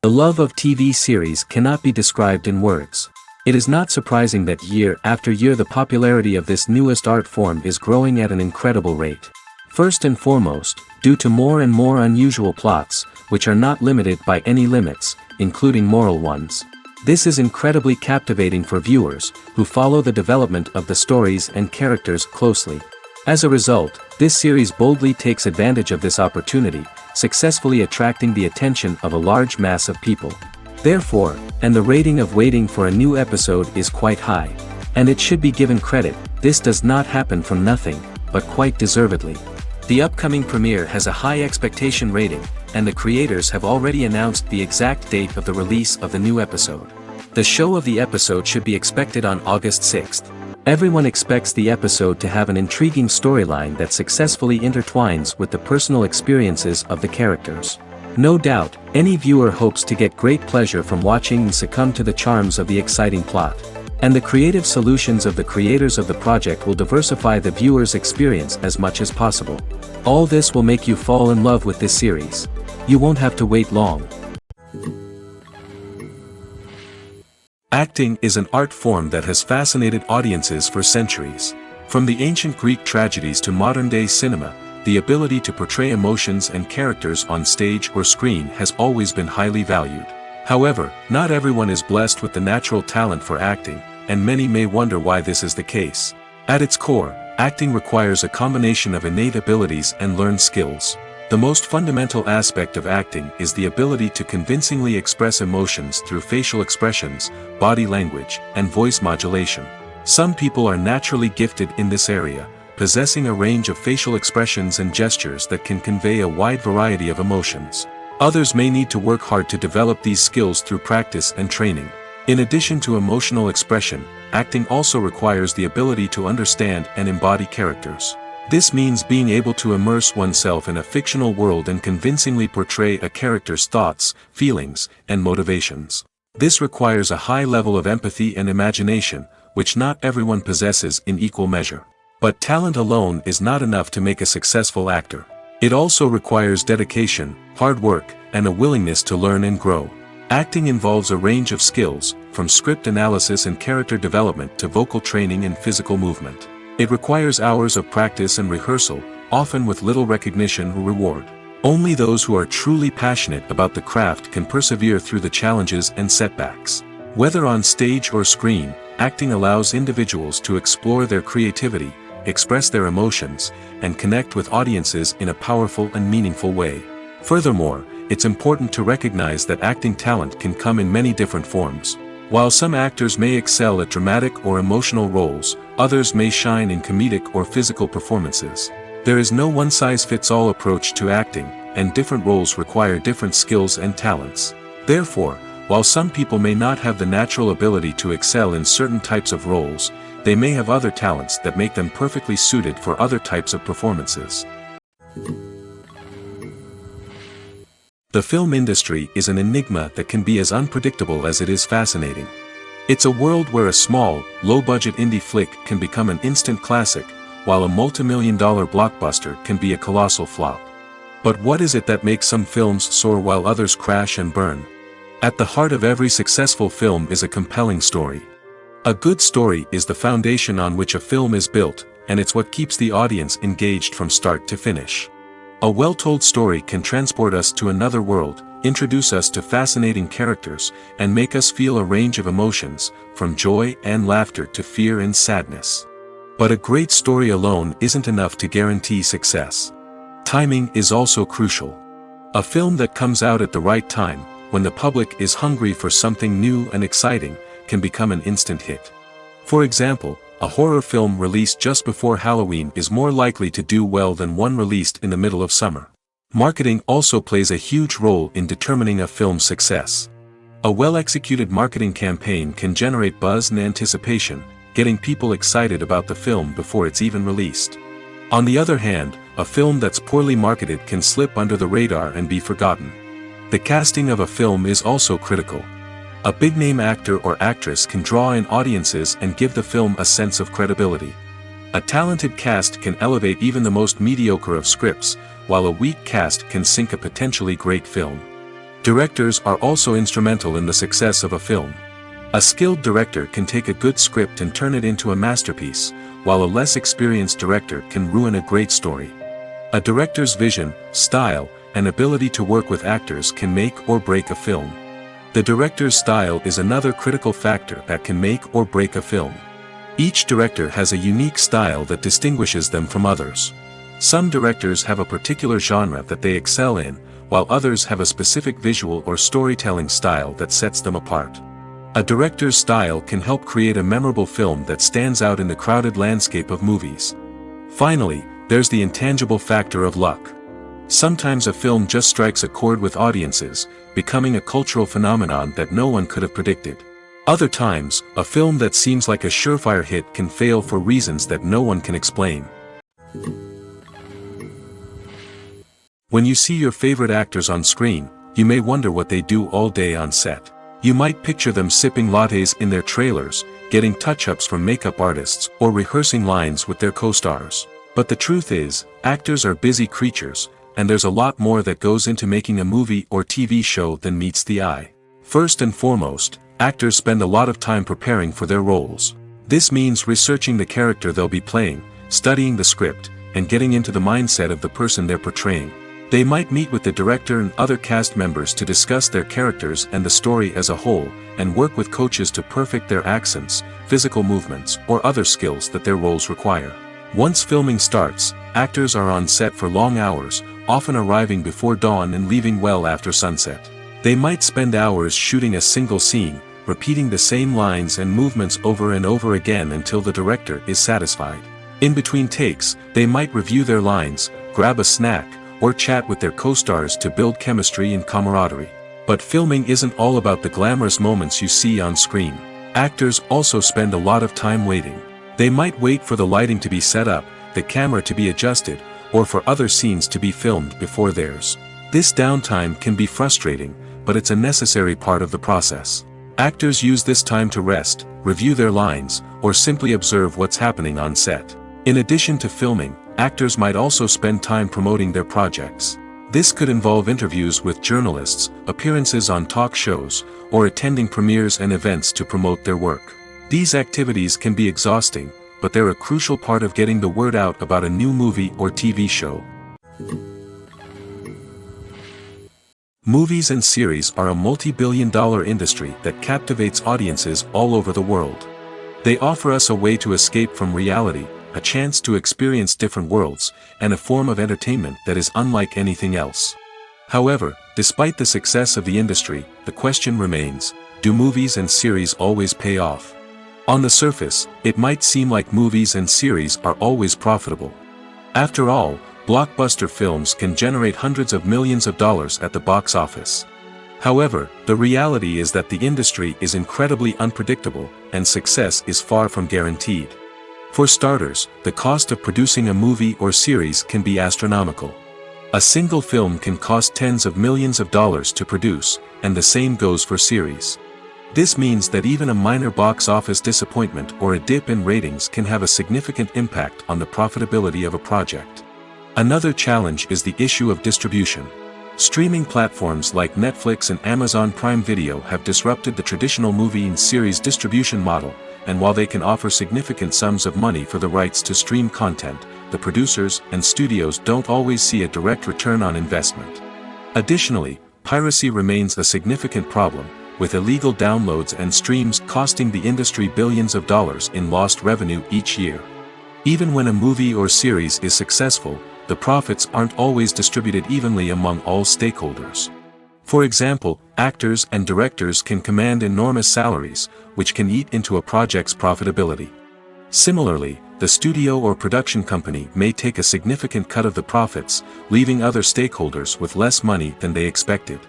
The love of TV series cannot be described in words. It is not surprising that year after year the popularity of this newest art form is growing at an incredible rate. First and foremost, due to more and more unusual plots, which are not limited by any limits, including moral ones. This is incredibly captivating for viewers, who follow the development of the stories and characters closely. As a result, this series boldly takes advantage of this opportunity, successfully attracting the attention of a large mass of people. Therefore, and the rating of waiting for a new episode is quite high. And it should be given credit, this does not happen from nothing, but quite deservedly. The upcoming premiere has a high expectation rating, and the creators have already announced the exact date of the release of the new episode. The show of the episode should be expected on August 6th. Everyone expects the episode to have an intriguing storyline that successfully intertwines with the personal experiences of the characters. No doubt, any viewer hopes to get great pleasure from watching and succumb to the charms of the exciting plot. And the creative solutions of the creators of the project will diversify the viewer's experience as much as possible. All this will make you fall in love with this series. You won't have to wait long. Acting is an art form that has fascinated audiences for centuries. From the ancient Greek tragedies to modern-day cinema, the ability to portray emotions and characters on stage or screen has always been highly valued. However, not everyone is blessed with the natural talent for acting, and many may wonder why this is the case. At its core, acting requires a combination of innate abilities and learned skills. The most fundamental aspect of acting is the ability to convincingly express emotions through facial expressions, body language, and voice modulation. Some people are naturally gifted in this area, possessing a range of facial expressions and gestures that can convey a wide variety of emotions. Others may need to work hard to develop these skills through practice and training. In addition to emotional expression, acting also requires the ability to understand and embody characters. This means being able to immerse oneself in a fictional world and convincingly portray a character's thoughts, feelings, and motivations. This requires a high level of empathy and imagination, which not everyone possesses in equal measure. But talent alone is not enough to make a successful actor. It also requires dedication, hard work, and a willingness to learn and grow. Acting involves a range of skills, from script analysis and character development to vocal training and physical movement. It requires hours of practice and rehearsal, often with little recognition or reward. Only those who are truly passionate about the craft can persevere through the challenges and setbacks. Whether on stage or screen, acting allows individuals to explore their creativity, express their emotions, and connect with audiences in a powerful and meaningful way. Furthermore, it's important to recognize that acting talent can come in many different forms. While some actors may excel at dramatic or emotional roles, others may shine in comedic or physical performances. There is no one-size-fits-all approach to acting, and different roles require different skills and talents. Therefore, while some people may not have the natural ability to excel in certain types of roles, they may have other talents that make them perfectly suited for other types of performances. The film industry is an enigma that can be as unpredictable as it is fascinating. It's a world where a small, low-budget indie flick can become an instant classic, while a multi-million-dollar blockbuster can be a colossal flop. But what is it that makes some films soar while others crash and burn? At the heart of every successful film is a compelling story. A good story is the foundation on which a film is built, and it's what keeps the audience engaged from start to finish. A well-told story can transport us to another world, introduce us to fascinating characters, and make us feel a range of emotions, from joy and laughter to fear and sadness. But a great story alone isn't enough to guarantee success. Timing is also crucial. A film that comes out at the right time, when the public is hungry for something new and exciting, can become an instant hit. For example, a horror film released just before Halloween is more likely to do well than one released in the middle of summer. Marketing also plays a huge role in determining a film's success. A well-executed marketing campaign can generate buzz and anticipation, getting people excited about the film before it's even released. On the other hand, a film that's poorly marketed can slip under the radar and be forgotten. The casting of a film is also critical. A big-name actor or actress can draw in audiences and give the film a sense of credibility. A talented cast can elevate even the most mediocre of scripts, while a weak cast can sink a potentially great film. Directors are also instrumental in the success of a film. A skilled director can take a good script and turn it into a masterpiece, while a less experienced director can ruin a great story. A director's vision, style, and ability to work with actors can make or break a film. The director's style is another critical factor that can make or break a film. Each director has a unique style that distinguishes them from others. Some directors have a particular genre that they excel in, while others have a specific visual or storytelling style that sets them apart. A director's style can help create a memorable film that stands out in the crowded landscape of movies. Finally, there's the intangible factor of luck. Sometimes a film just strikes a chord with audiences, becoming a cultural phenomenon that no one could have predicted. Other times, a film that seems like a surefire hit can fail for reasons that no one can explain. When you see your favorite actors on screen, you may wonder what they do all day on set. You might picture them sipping lattes in their trailers, getting touch-ups from makeup artists, or rehearsing lines with their co-stars. But the truth is, actors are busy creatures, and there's a lot more that goes into making a movie or TV show than meets the eye. First and foremost, actors spend a lot of time preparing for their roles. This means researching the character they'll be playing, studying the script, and getting into the mindset of the person they're portraying. They might meet with the director and other cast members to discuss their characters and the story as a whole, and work with coaches to perfect their accents, physical movements, or other skills that their roles require. Once filming starts, actors are on set for long hours, often arriving before dawn and leaving well after sunset. They might spend hours shooting a single scene, repeating the same lines and movements over and over again until the director is satisfied. In between takes, they might review their lines, grab a snack, or chat with their co-stars to build chemistry and camaraderie. But filming isn't all about the glamorous moments you see on screen. Actors also spend a lot of time waiting. They might wait for the lighting to be set up, the camera to be adjusted, or for other scenes to be filmed before theirs. This downtime can be frustrating, but it's a necessary part of the process. Actors use this time to rest, review their lines, or simply observe what's happening on set. In addition to filming, actors might also spend time promoting their projects. This could involve interviews with journalists, appearances on talk shows, or attending premieres and events to promote their work. These activities can be exhausting, but they're a crucial part of getting the word out about a new movie or TV show. Movies and series are a multi-billion-dollar industry that captivates audiences all over the world. They offer us a way to escape from reality, a chance to experience different worlds, and a form of entertainment that is unlike anything else. However, despite the success of the industry, the question remains, do movies and series always pay off? On the surface, it might seem like movies and series are always profitable. After all, blockbuster films can generate hundreds of millions of dollars at the box office. However, the reality is that the industry is incredibly unpredictable, and success is far from guaranteed. For starters, the cost of producing a movie or series can be astronomical. A single film can cost tens of millions of dollars to produce, and the same goes for series. This means that even a minor box office disappointment or a dip in ratings can have a significant impact on the profitability of a project. Another challenge is the issue of distribution. Streaming platforms like Netflix and Amazon Prime Video have disrupted the traditional movie and series distribution model, and while they can offer significant sums of money for the rights to stream content, the producers and studios don't always see a direct return on investment. Additionally, piracy remains a significant problem, with illegal downloads and streams costing the industry billions of dollars in lost revenue each year. Even when a movie or series is successful, the profits aren't always distributed evenly among all stakeholders. For example, actors and directors can command enormous salaries, which can eat into a project's profitability. Similarly, the studio or production company may take a significant cut of the profits, leaving other stakeholders with less money than they expected.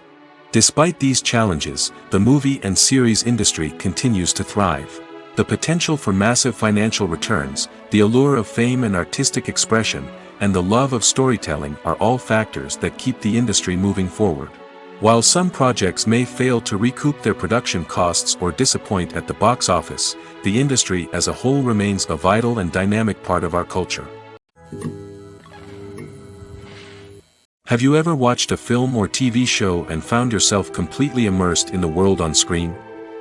Despite these challenges, the movie and series industry continues to thrive. The potential for massive financial returns, the allure of fame and artistic expression, and the love of storytelling are all factors that keep the industry moving forward. While some projects may fail to recoup their production costs or disappoint at the box office, the industry as a whole remains a vital and dynamic part of our culture. Have you ever watched a film or TV show and found yourself completely immersed in the world on screen?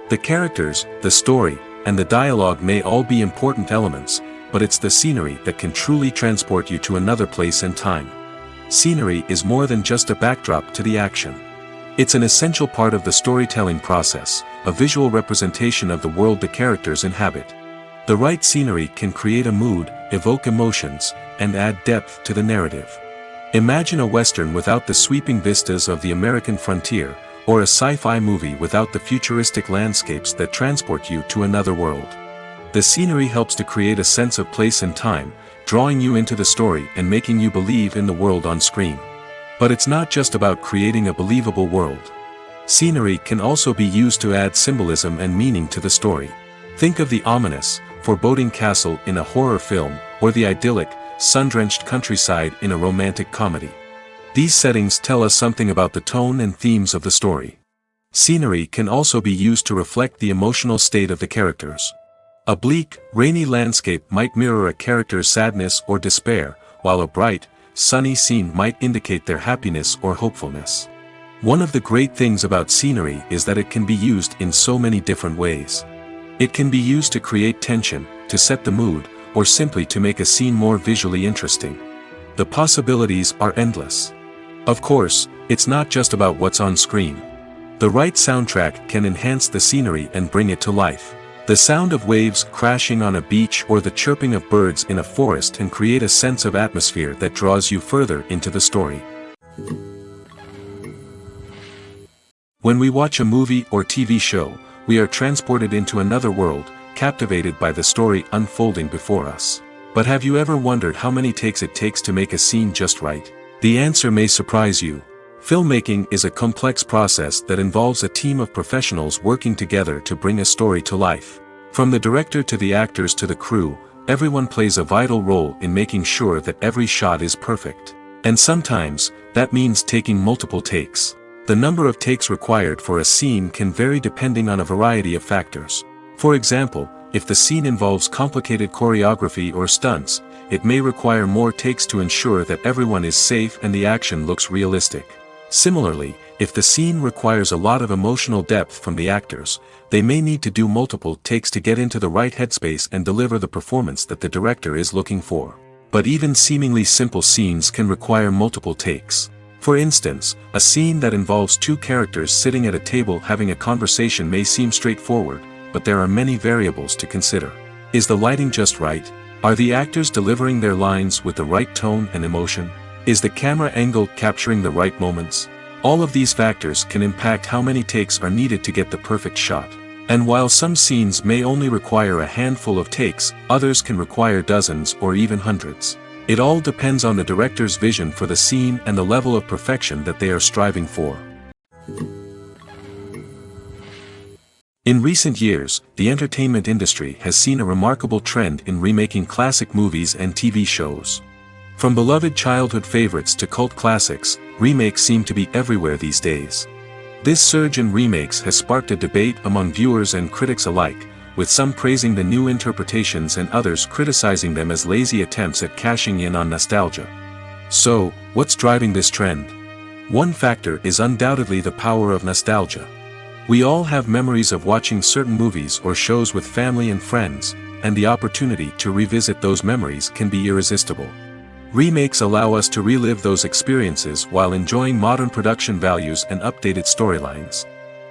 The characters, the story, and the dialogue may all be important elements, but it's the scenery that can truly transport you to another place and time. Scenery is more than just a backdrop to the action. It's an essential part of the storytelling process, a visual representation of the world the characters inhabit. The right scenery can create a mood, evoke emotions, and add depth to the narrative. Imagine a Western without the sweeping vistas of the American frontier, or a sci-fi movie without the futuristic landscapes that transport you to another world. The scenery helps to create a sense of place and time, drawing you into the story and making you believe in the world on screen. But it's not just about creating a believable world. Scenery can also be used to add symbolism and meaning to the story. Think of the ominous, foreboding castle in a horror film, or the idyllic, sun-drenched countryside in a romantic comedy. These settings tell us something about the tone and themes of the story. Scenery can also be used to reflect the emotional state of the characters. A bleak, rainy landscape might mirror a character's sadness or despair, while a bright, sunny scene might indicate their happiness or hopefulness. One of the great things about scenery is that it can be used in so many different ways. It can be used to create tension, to set the mood, or simply to make a scene more visually interesting. The possibilities are endless. Of course, it's not just about what's on screen. The right soundtrack can enhance the scenery and bring it to life. The sound of waves crashing on a beach or the chirping of birds in a forest can create a sense of atmosphere that draws you further into the story. When we watch a movie or TV show, we are transported into another world, captivated by the story unfolding before us. But have you ever wondered how many takes it takes to make a scene just right? The answer may surprise you. Filmmaking is a complex process that involves a team of professionals working together to bring a story to life. From the director to the actors to the crew, everyone plays a vital role in making sure that every shot is perfect. And sometimes, that means taking multiple takes. The number of takes required for a scene can vary depending on a variety of factors. For example, if the scene involves complicated choreography or stunts, it may require more takes to ensure that everyone is safe and the action looks realistic. Similarly, if the scene requires a lot of emotional depth from the actors, they may need to do multiple takes to get into the right headspace and deliver the performance that the director is looking for. But even seemingly simple scenes can require multiple takes. For instance, a scene that involves two characters sitting at a table having a conversation may seem straightforward, but there are many variables to consider. Is the lighting just right? Are the actors delivering their lines with the right tone and emotion? Is the camera angle capturing the right moments? All of these factors can impact how many takes are needed to get the perfect shot. And while some scenes may only require a handful of takes, others can require dozens or even hundreds. It all depends on the director's vision for the scene and the level of perfection that they are striving for. In recent years, the entertainment industry has seen a remarkable trend in remaking classic movies and TV shows. From beloved childhood favorites to cult classics, remakes seem to be everywhere these days. This surge in remakes has sparked a debate among viewers and critics alike, with some praising the new interpretations and others criticizing them as lazy attempts at cashing in on nostalgia. So, what's driving this trend? One factor is undoubtedly the power of nostalgia. We all have memories of watching certain movies or shows with family and friends, and the opportunity to revisit those memories can be irresistible. Remakes allow us to relive those experiences while enjoying modern production values and updated storylines.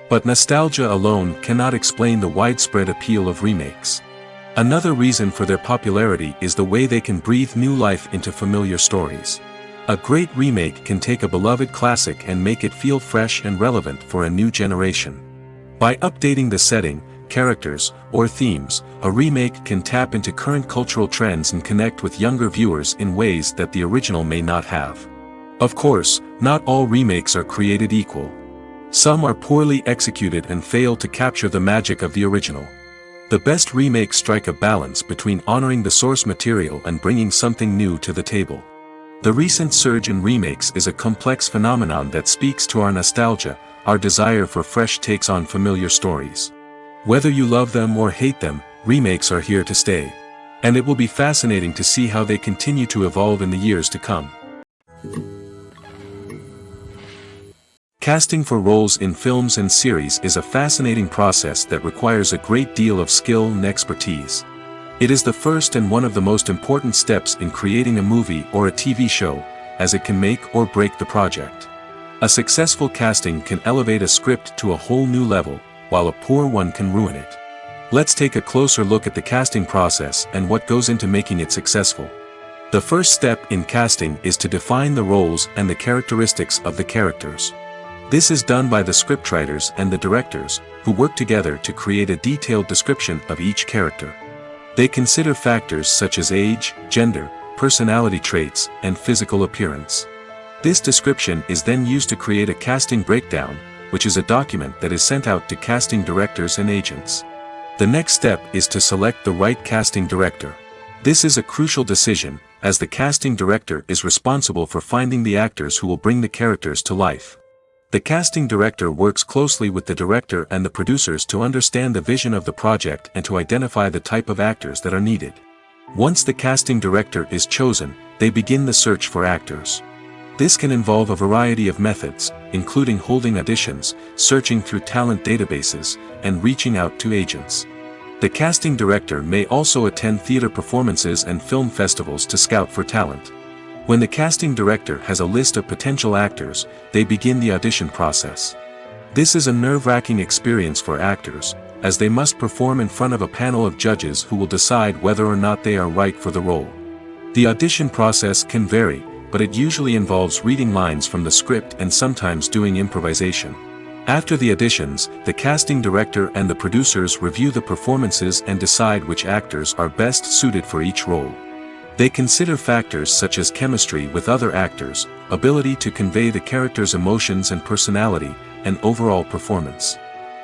But nostalgia alone cannot explain the widespread appeal of remakes. Another reason for their popularity is the way they can breathe new life into familiar stories. A great remake can take a beloved classic and make it feel fresh and relevant for a new generation. By updating the setting, characters, or themes, a remake can tap into current cultural trends and connect with younger viewers in ways that the original may not have. Of course, not all remakes are created equal. Some are poorly executed and fail to capture the magic of the original. The best remakes strike a balance between honoring the source material and bringing something new to the table. The recent surge in remakes is a complex phenomenon that speaks to our nostalgia, our desire for fresh takes on familiar stories. Whether you love them or hate them, remakes are here to stay. And it will be fascinating to see how they continue to evolve in the years to come. Casting for roles in films and series is a fascinating process that requires a great deal of skill and expertise. It is the first and one of the most important steps in creating a movie or a TV show, as it can make or break the project. A successful casting can elevate a script to a whole new level, while a poor one can ruin it. Let's take a closer look at the casting process and what goes into making it successful. The first step in casting is to define the roles and the characteristics of the characters. This is done by the scriptwriters and the directors, who work together to create a detailed description of each character. They consider factors such as age, gender, personality traits, and physical appearance. This description is then used to create a casting breakdown, which is a document that is sent out to casting directors and agents. The next step is to select the right casting director. This is a crucial decision, as the casting director is responsible for finding the actors who will bring the characters to life. The casting director works closely with the director and the producers to understand the vision of the project and to identify the type of actors that are needed. Once the casting director is chosen, they begin the search for actors. This can involve a variety of methods, including holding auditions, searching through talent databases, and reaching out to agents. The casting director may also attend theater performances and film festivals to scout for talent. When the casting director has a list of potential actors, they begin the audition process. This is a nerve-wracking experience for actors, as they must perform in front of a panel of judges who will decide whether or not they are right for the role. The audition process can vary, but it usually involves reading lines from the script and sometimes doing improvisation. After the auditions, the casting director and the producers review the performances and decide which actors are best suited for each role. They consider factors such as chemistry with other actors, ability to convey the character's emotions and personality, and overall performance.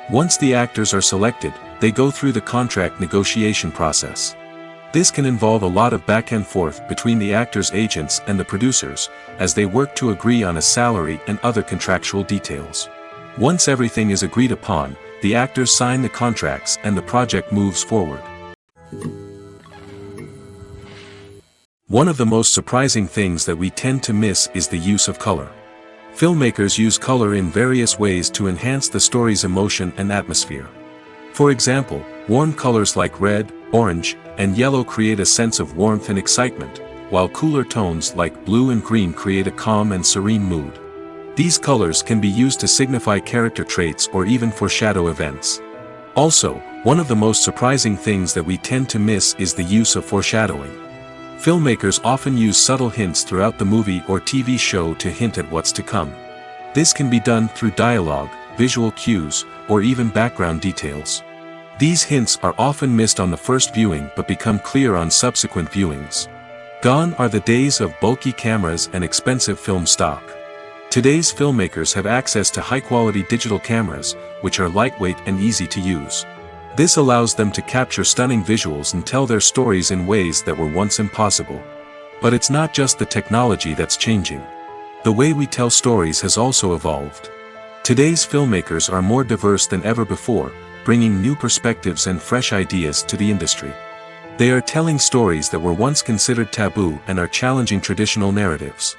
Once the actors are selected, they go through the contract negotiation process. This can involve a lot of back and forth between the actors' agents and the producers, as they work to agree on a salary and other contractual details. Once everything is agreed upon, the actors sign the contracts and the project moves forward. One of the most surprising things that we tend to miss is the use of color. Filmmakers use color in various ways to enhance the story's emotion and atmosphere. For example, warm colors like red, orange, and yellow create a sense of warmth and excitement, while cooler tones like blue and green create a calm and serene mood. These colors can be used to signify character traits or even foreshadow events. Also, one of the most surprising things that we tend to miss is the use of foreshadowing. Filmmakers often use subtle hints throughout the movie or TV show to hint at what's to come. This can be done through dialogue, visual cues, or even background details. These hints are often missed on the first viewing but become clear on subsequent viewings. Gone are the days of bulky cameras and expensive film stock. Today's filmmakers have access to high-quality digital cameras, which are lightweight and easy to use. This allows them to capture stunning visuals and tell their stories in ways that were once impossible. But it's not just the technology that's changing. The way we tell stories has also evolved. Today's filmmakers are more diverse than ever before, bringing new perspectives and fresh ideas to the industry. They are telling stories that were once considered taboo and are challenging traditional narratives.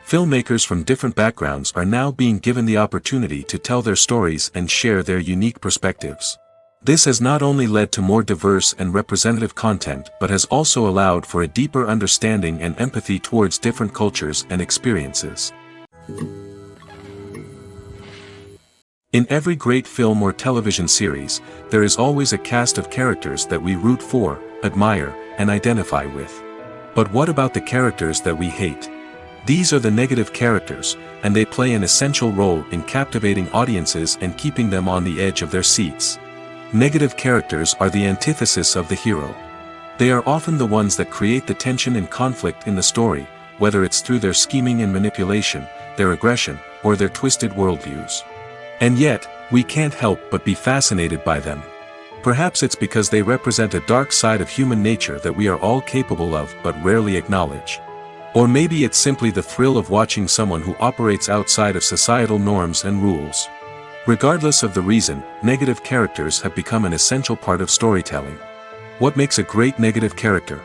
Filmmakers from different backgrounds are now being given the opportunity to tell their stories and share their unique perspectives. This has not only led to more diverse and representative content but has also allowed for a deeper understanding and empathy towards different cultures and experiences. In every great film or television series, there is always a cast of characters that we root for, admire, and identify with. But what about the characters that we hate? These are the negative characters, and they play an essential role in captivating audiences and keeping them on the edge of their seats. Negative characters are the antithesis of the hero. They are often the ones that create the tension and conflict in the story, whether it's through their scheming and manipulation, their aggression, or their twisted worldviews. And yet, we can't help but be fascinated by them. Perhaps it's because they represent a dark side of human nature that we are all capable of but rarely acknowledge. Or maybe it's simply the thrill of watching someone who operates outside of societal norms and rules. Regardless of the reason, negative characters have become an essential part of storytelling. What makes a great negative character?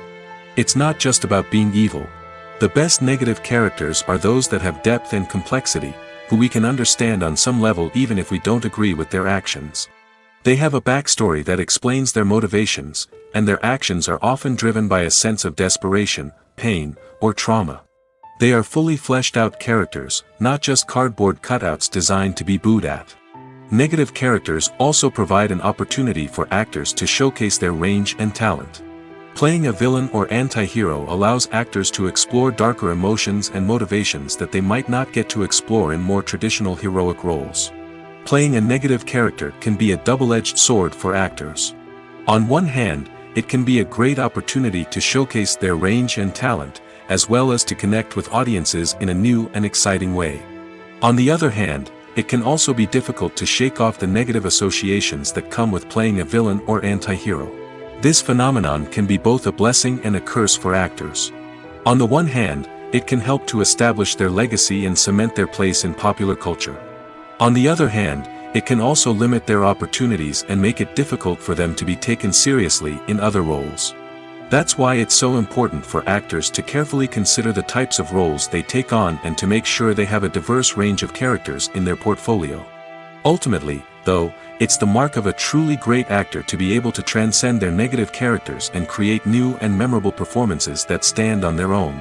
It's not just about being evil. The best negative characters are those that have depth and complexity, who we can understand on some level even if we don't agree with their actions. They have a backstory that explains their motivations, and their actions are often driven by a sense of desperation, pain, or trauma. They are fully fleshed out characters, not just cardboard cutouts designed to be booed at. Negative characters also provide an opportunity for actors to showcase their range and talent. Playing a villain or anti-hero allows actors to explore darker emotions and motivations that they might not get to explore in more traditional heroic roles. Playing a negative character can be a double-edged sword for actors. On one hand, it can be a great opportunity to showcase their range and talent, as well as to connect with audiences in a new and exciting way. On the other hand, it can also be difficult to shake off the negative associations that come with playing a villain or anti-hero. This phenomenon can be both a blessing and a curse for actors. On the one hand, it can help to establish their legacy and cement their place in popular culture. On the other hand, it can also limit their opportunities and make it difficult for them to be taken seriously in other roles. That's why it's so important for actors to carefully consider the types of roles they take on and to make sure they have a diverse range of characters in their portfolio. Ultimately, though, it's the mark of a truly great actor to be able to transcend their negative characters and create new and memorable performances that stand on their own.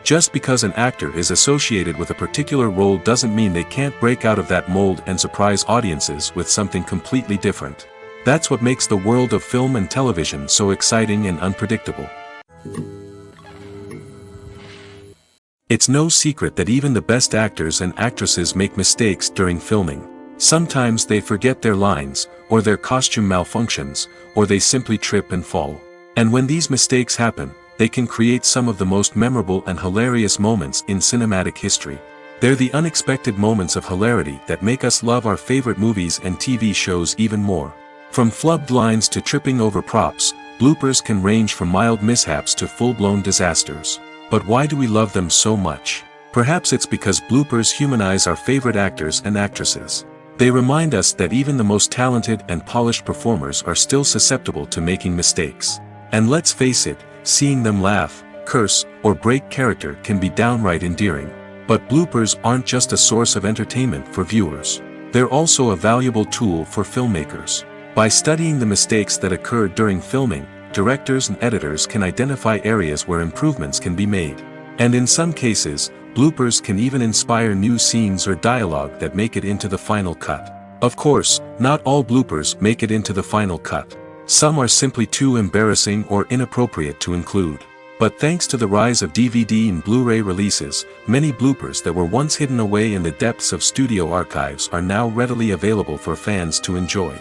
Just because an actor is associated with a particular role doesn't mean they can't break out of that mold and surprise audiences with something completely different. That's what makes the world of film and television so exciting and unpredictable. It's no secret that even the best actors and actresses make mistakes during filming. Sometimes they forget their lines, or their costume malfunctions, or they simply trip and fall. And when these mistakes happen, they can create some of the most memorable and hilarious moments in cinematic history. They're the unexpected moments of hilarity that make us love our favorite movies and TV shows even more. From flubbed lines to tripping over props, bloopers can range from mild mishaps to full-blown disasters. But why do we love them so much? Perhaps it's because bloopers humanize our favorite actors and actresses. They remind us that even the most talented and polished performers are still susceptible to making mistakes. And let's face it, seeing them laugh, curse, or break character can be downright endearing. But bloopers aren't just a source of entertainment for viewers. They're also a valuable tool for filmmakers. By studying the mistakes that occurred during filming, directors and editors can identify areas where improvements can be made. And in some cases, bloopers can even inspire new scenes or dialogue that make it into the final cut. Of course, not all bloopers make it into the final cut. Some are simply too embarrassing or inappropriate to include. But thanks to the rise of DVD and Blu-ray releases, many bloopers that were once hidden away in the depths of studio archives are now readily available for fans to enjoy.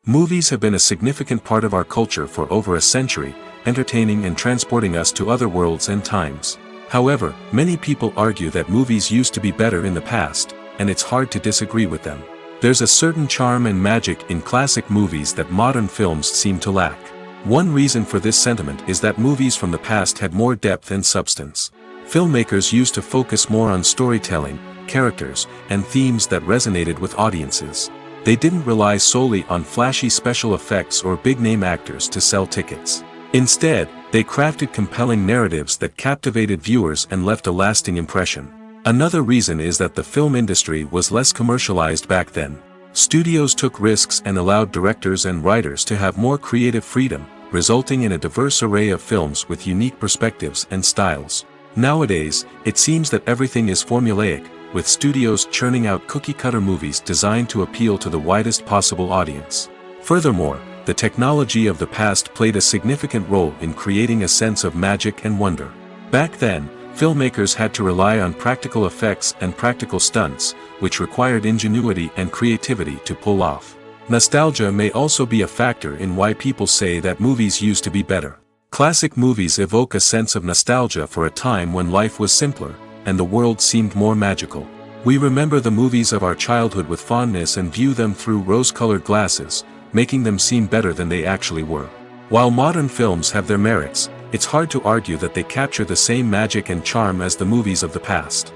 Movies have been a significant part of our culture for over a century, entertaining and transporting us to other worlds and times. However, many people argue that movies used to be better in the past, and it's hard to disagree with them. There's a certain charm and magic in classic movies that modern films seem to lack. One reason for this sentiment is that movies from the past had more depth and substance. Filmmakers used to focus more on storytelling, characters, and themes that resonated with audiences. They didn't rely solely on flashy special effects or big-name actors to sell tickets. Instead, they crafted compelling narratives that captivated viewers and left a lasting impression. Another reason is that the film industry was less commercialized back then. Studios took risks and allowed directors and writers to have more creative freedom, resulting in a diverse array of films with unique perspectives and styles. Nowadays, it seems that everything is formulaic, with studios churning out cookie-cutter movies designed to appeal to the widest possible audience. Furthermore, the technology of the past played a significant role in creating a sense of magic and wonder. Back then, filmmakers had to rely on practical effects and practical stunts, which required ingenuity and creativity to pull off. Nostalgia may also be a factor in why people say that movies used to be better. Classic movies evoke a sense of nostalgia for a time when life was simpler, and the world seemed more magical. We remember the movies of our childhood with fondness and view them through rose-colored glasses, making them seem better than they actually were. While modern films have their merits, it's hard to argue that they capture the same magic and charm as the movies of the past.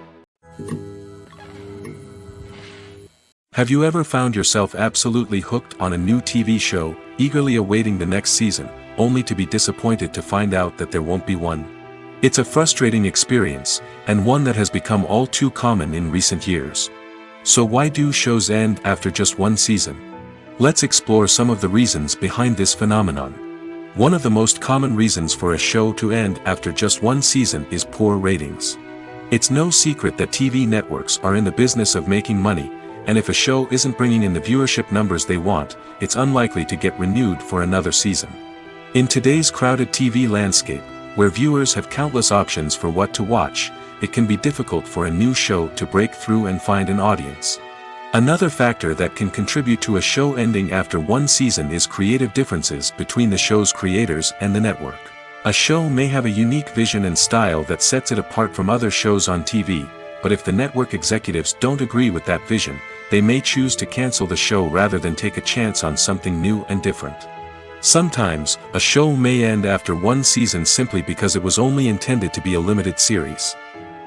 Have you ever found yourself absolutely hooked on a new TV show, eagerly awaiting the next season, only to be disappointed to find out that there won't be one? It's a frustrating experience, and one that has become all too common in recent years. So why do shows end after just one season? Let's explore some of the reasons behind this phenomenon. One of the most common reasons for a show to end after just one season is poor ratings. It's no secret that TV networks are in the business of making money, and if a show isn't bringing in the viewership numbers they want, it's unlikely to get renewed for another season. In today's crowded TV landscape, where viewers have countless options for what to watch, it can be difficult for a new show to break through and find an audience. Another factor that can contribute to a show ending after one season is creative differences between the show's creators and the network. A show may have a unique vision and style that sets it apart from other shows on TV, but if the network executives don't agree with that vision, they may choose to cancel the show rather than take a chance on something new and different. Sometimes, a show may end after one season simply because it was only intended to be a limited series.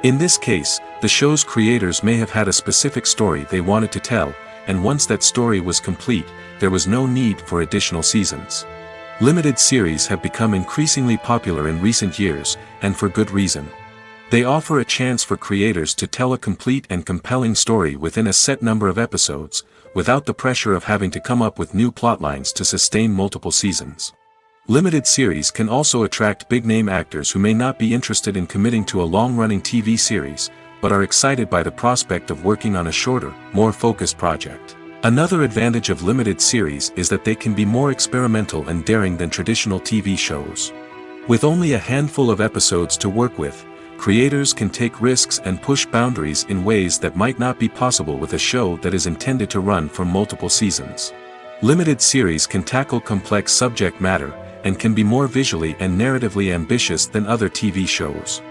In this case, the show's creators may have had a specific story they wanted to tell, and once that story was complete, there was no need for additional seasons. Limited series have become increasingly popular in recent years, and for good reason. They offer a chance for creators to tell a complete and compelling story within a set number of episodes, without the pressure of having to come up with new plotlines to sustain multiple seasons. Limited series can also attract big-name actors who may not be interested in committing to a long-running TV series, but are excited by the prospect of working on a shorter, more focused project. Another advantage of limited series is that they can be more experimental and daring than traditional TV shows. With only a handful of episodes to work with, creators can take risks and push boundaries in ways that might not be possible with a show that is intended to run for multiple seasons. Limited series can tackle complex subject matter, and can be more visually and narratively ambitious than other TV shows.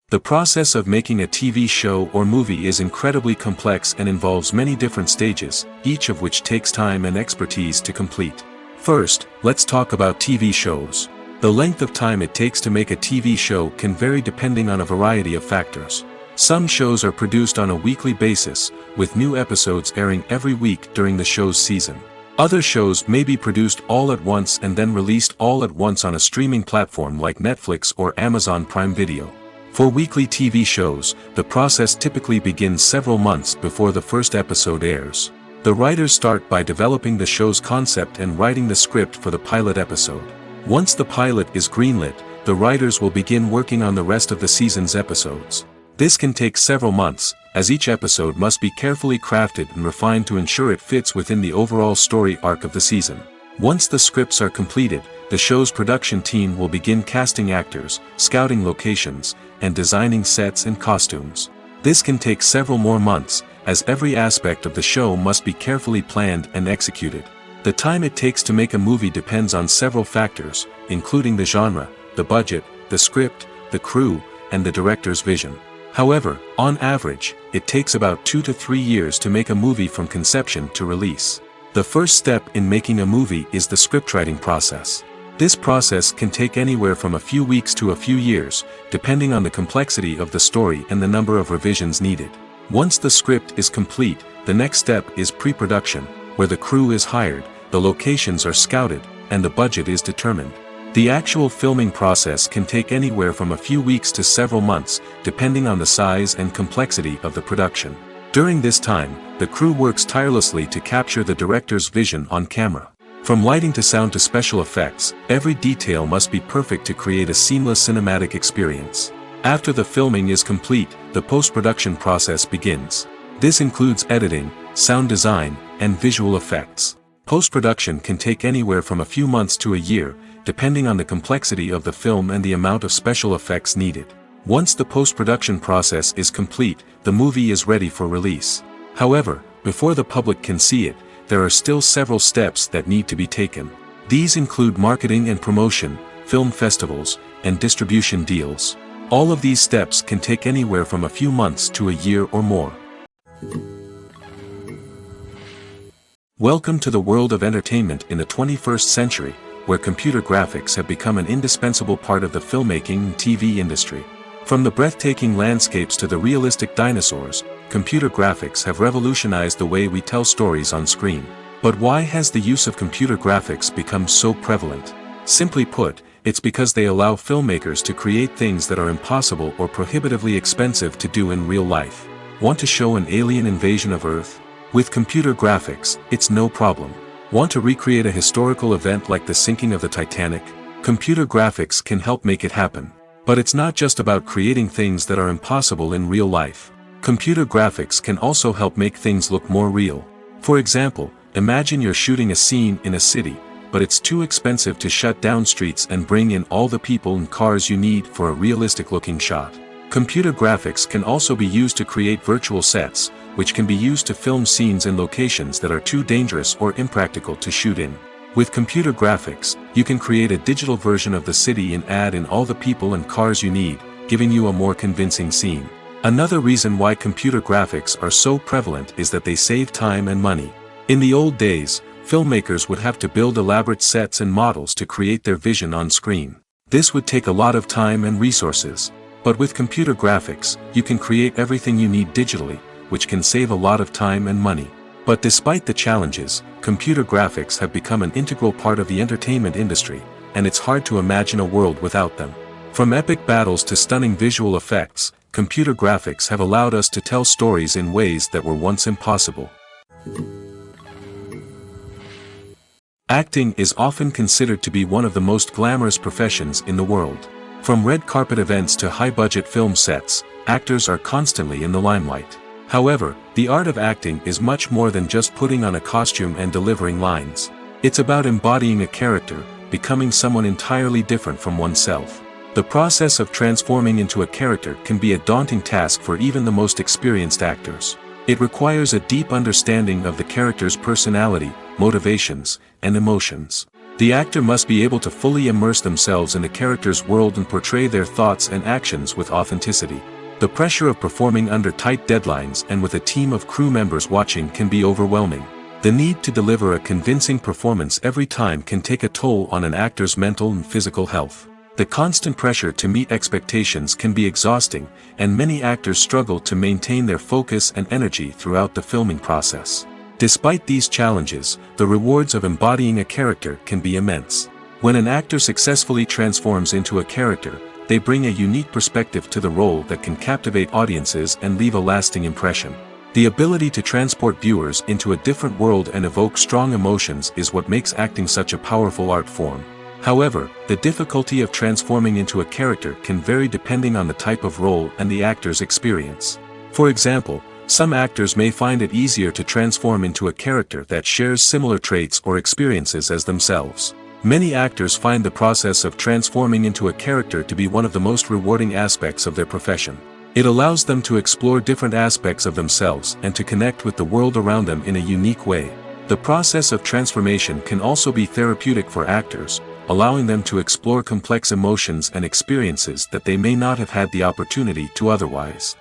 The process of making a TV show or movie is incredibly complex and involves many different stages, each of which takes time and expertise to complete. First, let's talk about TV shows. The length of time it takes to make a TV show can vary depending on a variety of factors. Some shows are produced on a weekly basis, with new episodes airing every week during the show's season. Other shows may be produced all at once and then released all at once on a streaming platform like Netflix or Amazon Prime Video. For weekly TV shows, the process typically begins several months before the first episode airs. The writers start by developing the show's concept and writing the script for the pilot episode. Once the pilot is greenlit, the writers will begin working on the rest of the season's episodes. This can take several months, as each episode must be carefully crafted and refined to ensure it fits within the overall story arc of the season. Once the scripts are completed, the show's production team will begin casting actors, scouting locations, and designing sets and costumes. This can take several more months, as every aspect of the show must be carefully planned and executed. The time it takes to make a movie depends on several factors, including the genre, the budget, the script, the crew, and the director's vision. However, on average, it takes about 2 to 3 years to make a movie from conception to release. The first step in making a movie is the scriptwriting process. This process can take anywhere from a few weeks to a few years, depending on the complexity of the story and the number of revisions needed. Once the script is complete, the next step is pre-production, where the crew is hired, the locations are scouted, and the budget is determined. The actual filming process can take anywhere from a few weeks to several months, depending on the size and complexity of the production. During this time, the crew works tirelessly to capture the director's vision on camera. From lighting to sound to special effects, every detail must be perfect to create a seamless cinematic experience. After the filming is complete, the post-production process begins. This includes editing, sound design, and visual effects. Post-production can take anywhere from a few months to a year, depending on the complexity of the film and the amount of special effects needed. Once the post-production process is complete, the movie is ready for release. However, before the public can see it, there are still several steps that need to be taken. These include marketing and promotion, film festivals, and distribution deals. All of these steps can take anywhere from a few months to a year or more. Welcome to the world of entertainment in the 21st century, where computer graphics have become an indispensable part of the filmmaking and TV industry. From the breathtaking landscapes to the realistic dinosaurs, computer graphics have revolutionized the way we tell stories on screen. But why has the use of computer graphics become so prevalent? Simply put, it's because they allow filmmakers to create things that are impossible or prohibitively expensive to do in real life. Want to show an alien invasion of Earth? With computer graphics, it's no problem. Want to recreate a historical event like the sinking of the Titanic? Computer graphics can help make it happen. But it's not just about creating things that are impossible in real life. Computer graphics can also help make things look more real. For example, imagine you're shooting a scene in a city, but it's too expensive to shut down streets and bring in all the people and cars you need for a realistic-looking shot. Computer graphics can also be used to create virtual sets, which can be used to film scenes in locations that are too dangerous or impractical to shoot in. With computer graphics, you can create a digital version of the city and add in all the people and cars you need, giving you a more convincing scene. Another reason why computer graphics are so prevalent is that they save time and money. In the old days, filmmakers would have to build elaborate sets and models to create their vision on screen. This would take a lot of time and resources. But with computer graphics, you can create everything you need digitally, which can save a lot of time and money. But despite the challenges, computer graphics have become an integral part of the entertainment industry, and it's hard to imagine a world without them. From epic battles to stunning visual effects, computer graphics have allowed us to tell stories in ways that were once impossible. Acting is often considered to be one of the most glamorous professions in the world. From red carpet events to high-budget film sets, actors are constantly in the limelight. However, the art of acting is much more than just putting on a costume and delivering lines. It's about embodying a character, becoming someone entirely different from oneself. The process of transforming into a character can be a daunting task for even the most experienced actors. It requires a deep understanding of the character's personality, motivations, and emotions. The actor must be able to fully immerse themselves in the character's world and portray their thoughts and actions with authenticity. The pressure of performing under tight deadlines and with a team of crew members watching can be overwhelming. The need to deliver a convincing performance every time can take a toll on an actor's mental and physical health. The constant pressure to meet expectations can be exhausting, and many actors struggle to maintain their focus and energy throughout the filming process. Despite these challenges, the rewards of embodying a character can be immense. When an actor successfully transforms into a character, they bring a unique perspective to the role that can captivate audiences and leave a lasting impression. The ability to transport viewers into a different world and evoke strong emotions is what makes acting such a powerful art form. However, the difficulty of transforming into a character can vary depending on the type of role and the actor's experience. For example, some actors may find it easier to transform into a character that shares similar traits or experiences as themselves. Many actors find the process of transforming into a character to be one of the most rewarding aspects of their profession. It allows them to explore different aspects of themselves and to connect with the world around them in a unique way. The process of transformation can also be therapeutic for actors, allowing them to explore complex emotions and experiences that they may not have had the opportunity to otherwise.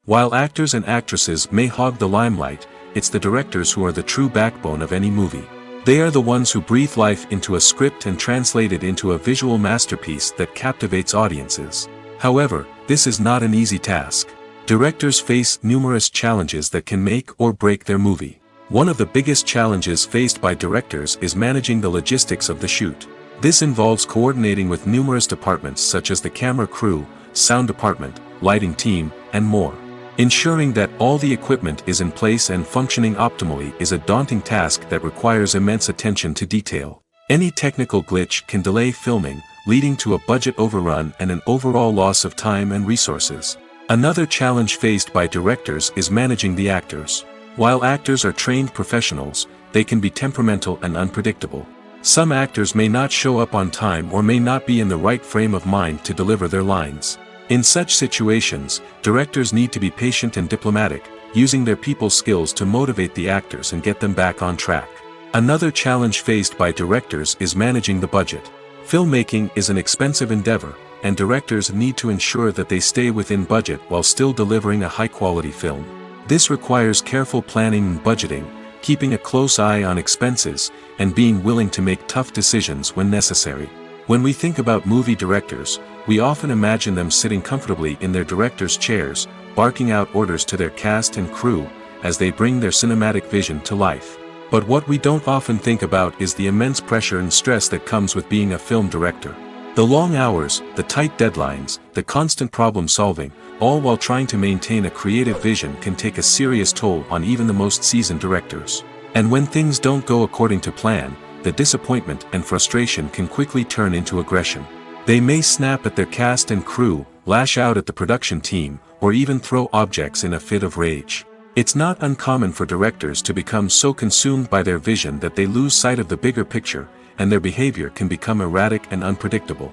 While actors and actresses may hog the limelight, it's the directors who are the true backbone of any movie. They are the ones who breathe life into a script and translate it into a visual masterpiece that captivates audiences. However, this is not an easy task. Directors face numerous challenges that can make or break their movie. One of the biggest challenges faced by directors is managing the logistics of the shoot. This involves coordinating with numerous departments such as the camera crew, sound department, lighting team, and more. Ensuring that all the equipment is in place and functioning optimally is a daunting task that requires immense attention to detail. Any technical glitch can delay filming, leading to a budget overrun and an overall loss of time and resources. Another challenge faced by directors is managing the actors. While actors are trained professionals, they can be temperamental and unpredictable. Some actors may not show up on time or may not be in the right frame of mind to deliver their lines. In such situations, directors need to be patient and diplomatic, using their people skills to motivate the actors and get them back on track. Another challenge faced by directors is managing the budget. Filmmaking is an expensive endeavor, and directors need to ensure that they stay within budget while still delivering a high-quality film. This requires careful planning and budgeting, keeping a close eye on expenses, and being willing to make tough decisions when necessary. When we think about movie directors, we often imagine them sitting comfortably in their director's chairs, barking out orders to their cast and crew, as they bring their cinematic vision to life. But what we don't often think about is the immense pressure and stress that comes with being a film director. The long hours, the tight deadlines, the constant problem solving, all while trying to maintain a creative vision can take a serious toll on even the most seasoned directors. And when things don't go according to plan, the disappointment and frustration can quickly turn into aggression. They may snap at their cast and crew, lash out at the production team, or even throw objects in a fit of rage. It's not uncommon for directors to become so consumed by their vision that they lose sight of the bigger picture, and their behavior can become erratic and unpredictable.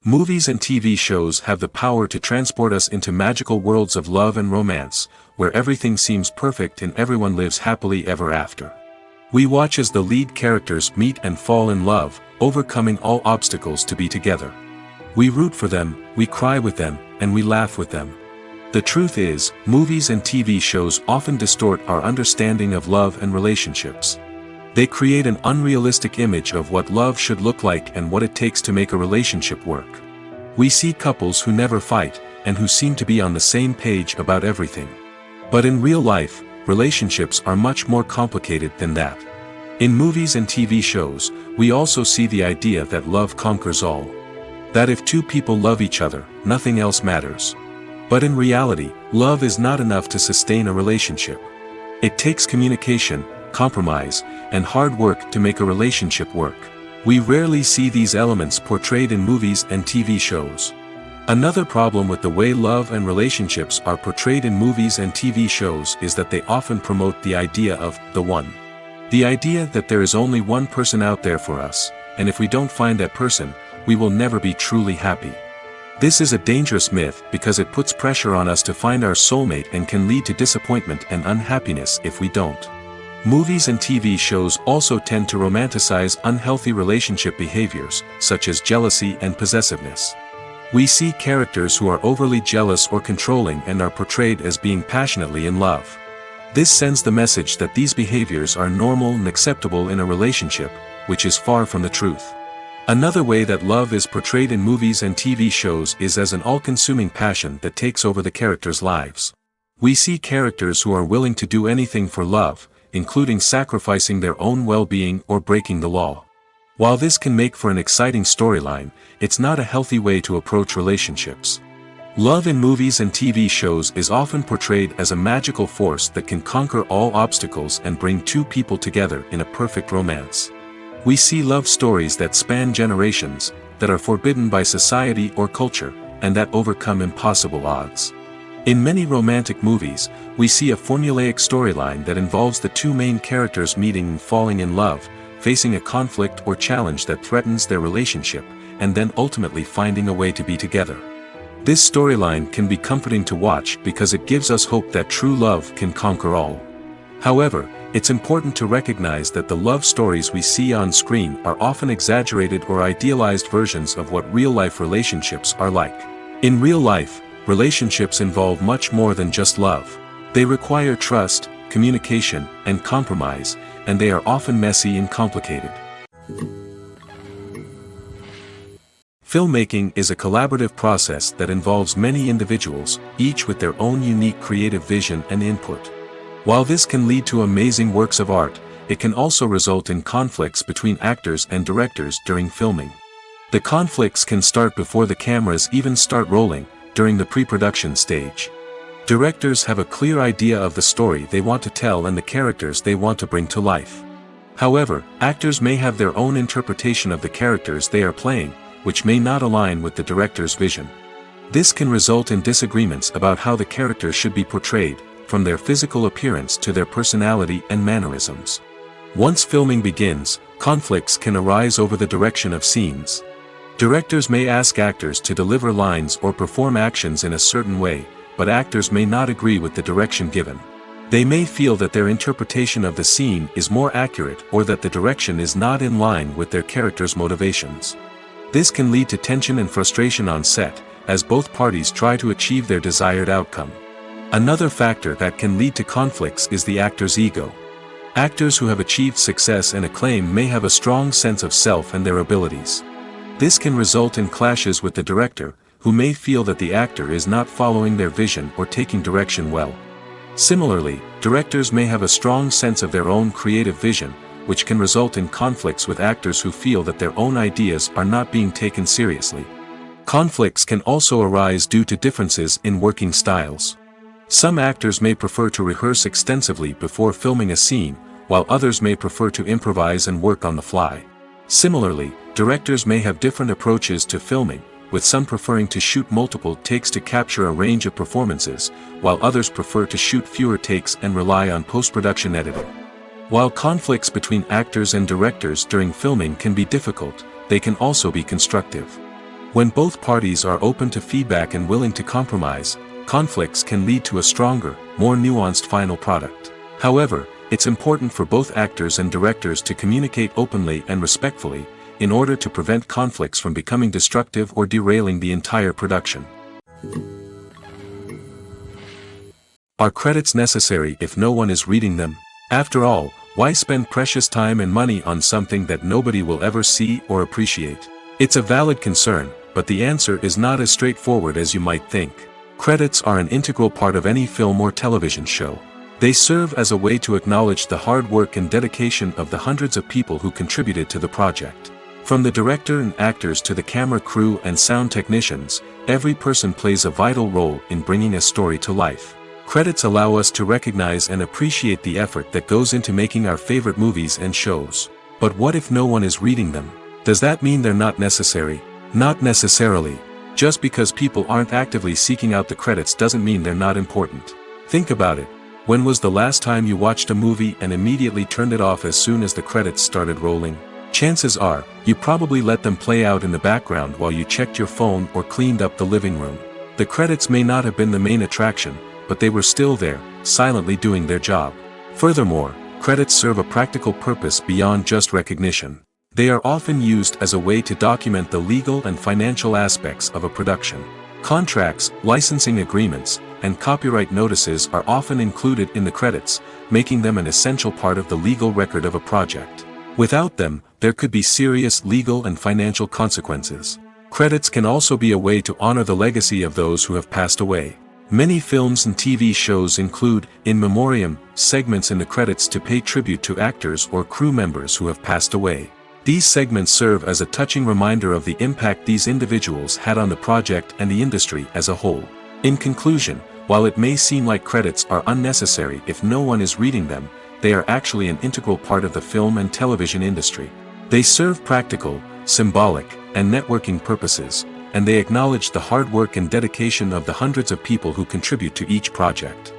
Movies and TV shows have the power to transport us into magical worlds of love and romance, where everything seems perfect and everyone lives happily ever after. We watch as the lead characters meet and fall in love, overcoming all obstacles to be together. We root for them, we cry with them, and we laugh with them. The truth is, movies and TV shows often distort our understanding of love and relationships. They create an unrealistic image of what love should look like and what it takes to make a relationship work. We see couples who never fight, and who seem to be on the same page about everything. But in real life, relationships are much more complicated than that. In movies and TV shows, we also see the idea that love conquers all. That if two people love each other, nothing else matters. But in reality, love is not enough to sustain a relationship. It takes communication, compromise, and hard work to make a relationship work. We rarely see these elements portrayed in movies and TV shows. Another problem with the way love and relationships are portrayed in movies and TV shows is that they often promote the idea of the one. The idea that there is only one person out there for us, and if we don't find that person, we will never be truly happy. This is a dangerous myth because it puts pressure on us to find our soulmate and can lead to disappointment and unhappiness if we don't. Movies and TV shows also tend to romanticize unhealthy relationship behaviors, such as jealousy and possessiveness. We see characters who are overly jealous or controlling and are portrayed as being passionately in love. This sends the message that these behaviors are normal and acceptable in a relationship, which is far from the truth. Another way that love is portrayed in movies and TV shows is as an all-consuming passion that takes over the characters' lives. We see characters who are willing to do anything for love, including sacrificing their own well-being or breaking the law. While this can make for an exciting storyline, it's not a healthy way to approach relationships. Love in movies and TV shows is often portrayed as a magical force that can conquer all obstacles and bring two people together in a perfect romance. We see love stories that span generations, that are forbidden by society or culture, and that overcome impossible odds. In many romantic movies, we see a formulaic storyline that involves the two main characters meeting and falling in love, facing a conflict or challenge that threatens their relationship, and then ultimately finding a way to be together. This storyline can be comforting to watch because it gives us hope that true love can conquer all. However, it's important to recognize that the love stories we see on screen are often exaggerated or idealized versions of what real-life relationships are like. In real life, relationships involve much more than just love. They require trust, communication, and compromise, and they are often messy and complicated. Filmmaking is a collaborative process that involves many individuals, each with their own unique creative vision and input. While this can lead to amazing works of art, it can also result in conflicts between actors and directors during filming. The conflicts can start before the cameras even start rolling, during the pre-production stage. Directors have a clear idea of the story they want to tell and the characters they want to bring to life. However, actors may have their own interpretation of the characters they are playing, which may not align with the director's vision. This can result in disagreements about how the characters should be portrayed, from their physical appearance to their personality and mannerisms. Once filming begins, conflicts can arise over the direction of scenes. Directors may ask actors to deliver lines or perform actions in a certain way, but actors may not agree with the direction given. They may feel that their interpretation of the scene is more accurate or that the direction is not in line with their character's motivations. This can lead to tension and frustration on set, as both parties try to achieve their desired outcome. Another factor that can lead to conflicts is the actor's ego. Actors who have achieved success and acclaim may have a strong sense of self and their abilities. This can result in clashes with the director, who may feel that the actor is not following their vision or taking direction well. Similarly, directors may have a strong sense of their own creative vision, which can result in conflicts with actors who feel that their own ideas are not being taken seriously. Conflicts can also arise due to differences in working styles. Some actors may prefer to rehearse extensively before filming a scene, while others may prefer to improvise and work on the fly. Similarly, directors may have different approaches to filming, with some preferring to shoot multiple takes to capture a range of performances, while others prefer to shoot fewer takes and rely on post-production editing. While conflicts between actors and directors during filming can be difficult, they can also be constructive. When both parties are open to feedback and willing to compromise, conflicts can lead to a stronger, more nuanced final product. However, it's important for both actors and directors to communicate openly and respectfully, in order to prevent conflicts from becoming destructive or derailing the entire production. Are credits necessary if no one is reading them? After all, why spend precious time and money on something that nobody will ever see or appreciate? It's a valid concern, but the answer is not as straightforward as you might think. Credits are an integral part of any film or television show. They serve as a way to acknowledge the hard work and dedication of the hundreds of people who contributed to the project. From the director and actors to the camera crew and sound technicians, every person plays a vital role in bringing a story to life. Credits allow us to recognize and appreciate the effort that goes into making our favorite movies and shows. But what if no one is reading them? Does that mean they're not necessary? Not necessarily. Just because people aren't actively seeking out the credits doesn't mean they're not important. Think about it. When was the last time you watched a movie and immediately turned it off as soon as the credits started rolling? Chances are, you probably let them play out in the background while you checked your phone or cleaned up the living room. The credits may not have been the main attraction, but they were still there, silently doing their job. Furthermore, credits serve a practical purpose beyond just recognition. They are often used as a way to document the legal and financial aspects of a production. Contracts, licensing agreements, and copyright notices are often included in the credits, making them an essential part of the legal record of a project. Without them, there could be serious legal and financial consequences. Credits can also be a way to honor the legacy of those who have passed away. Many films and TV shows include, in memoriam, segments in the credits to pay tribute to actors or crew members who have passed away. These segments serve as a touching reminder of the impact these individuals had on the project and the industry as a whole. In conclusion, while it may seem like credits are unnecessary if no one is reading them, they are actually an integral part of the film and television industry. They serve practical, symbolic, and networking purposes, and they acknowledge the hard work and dedication of the hundreds of people who contribute to each project.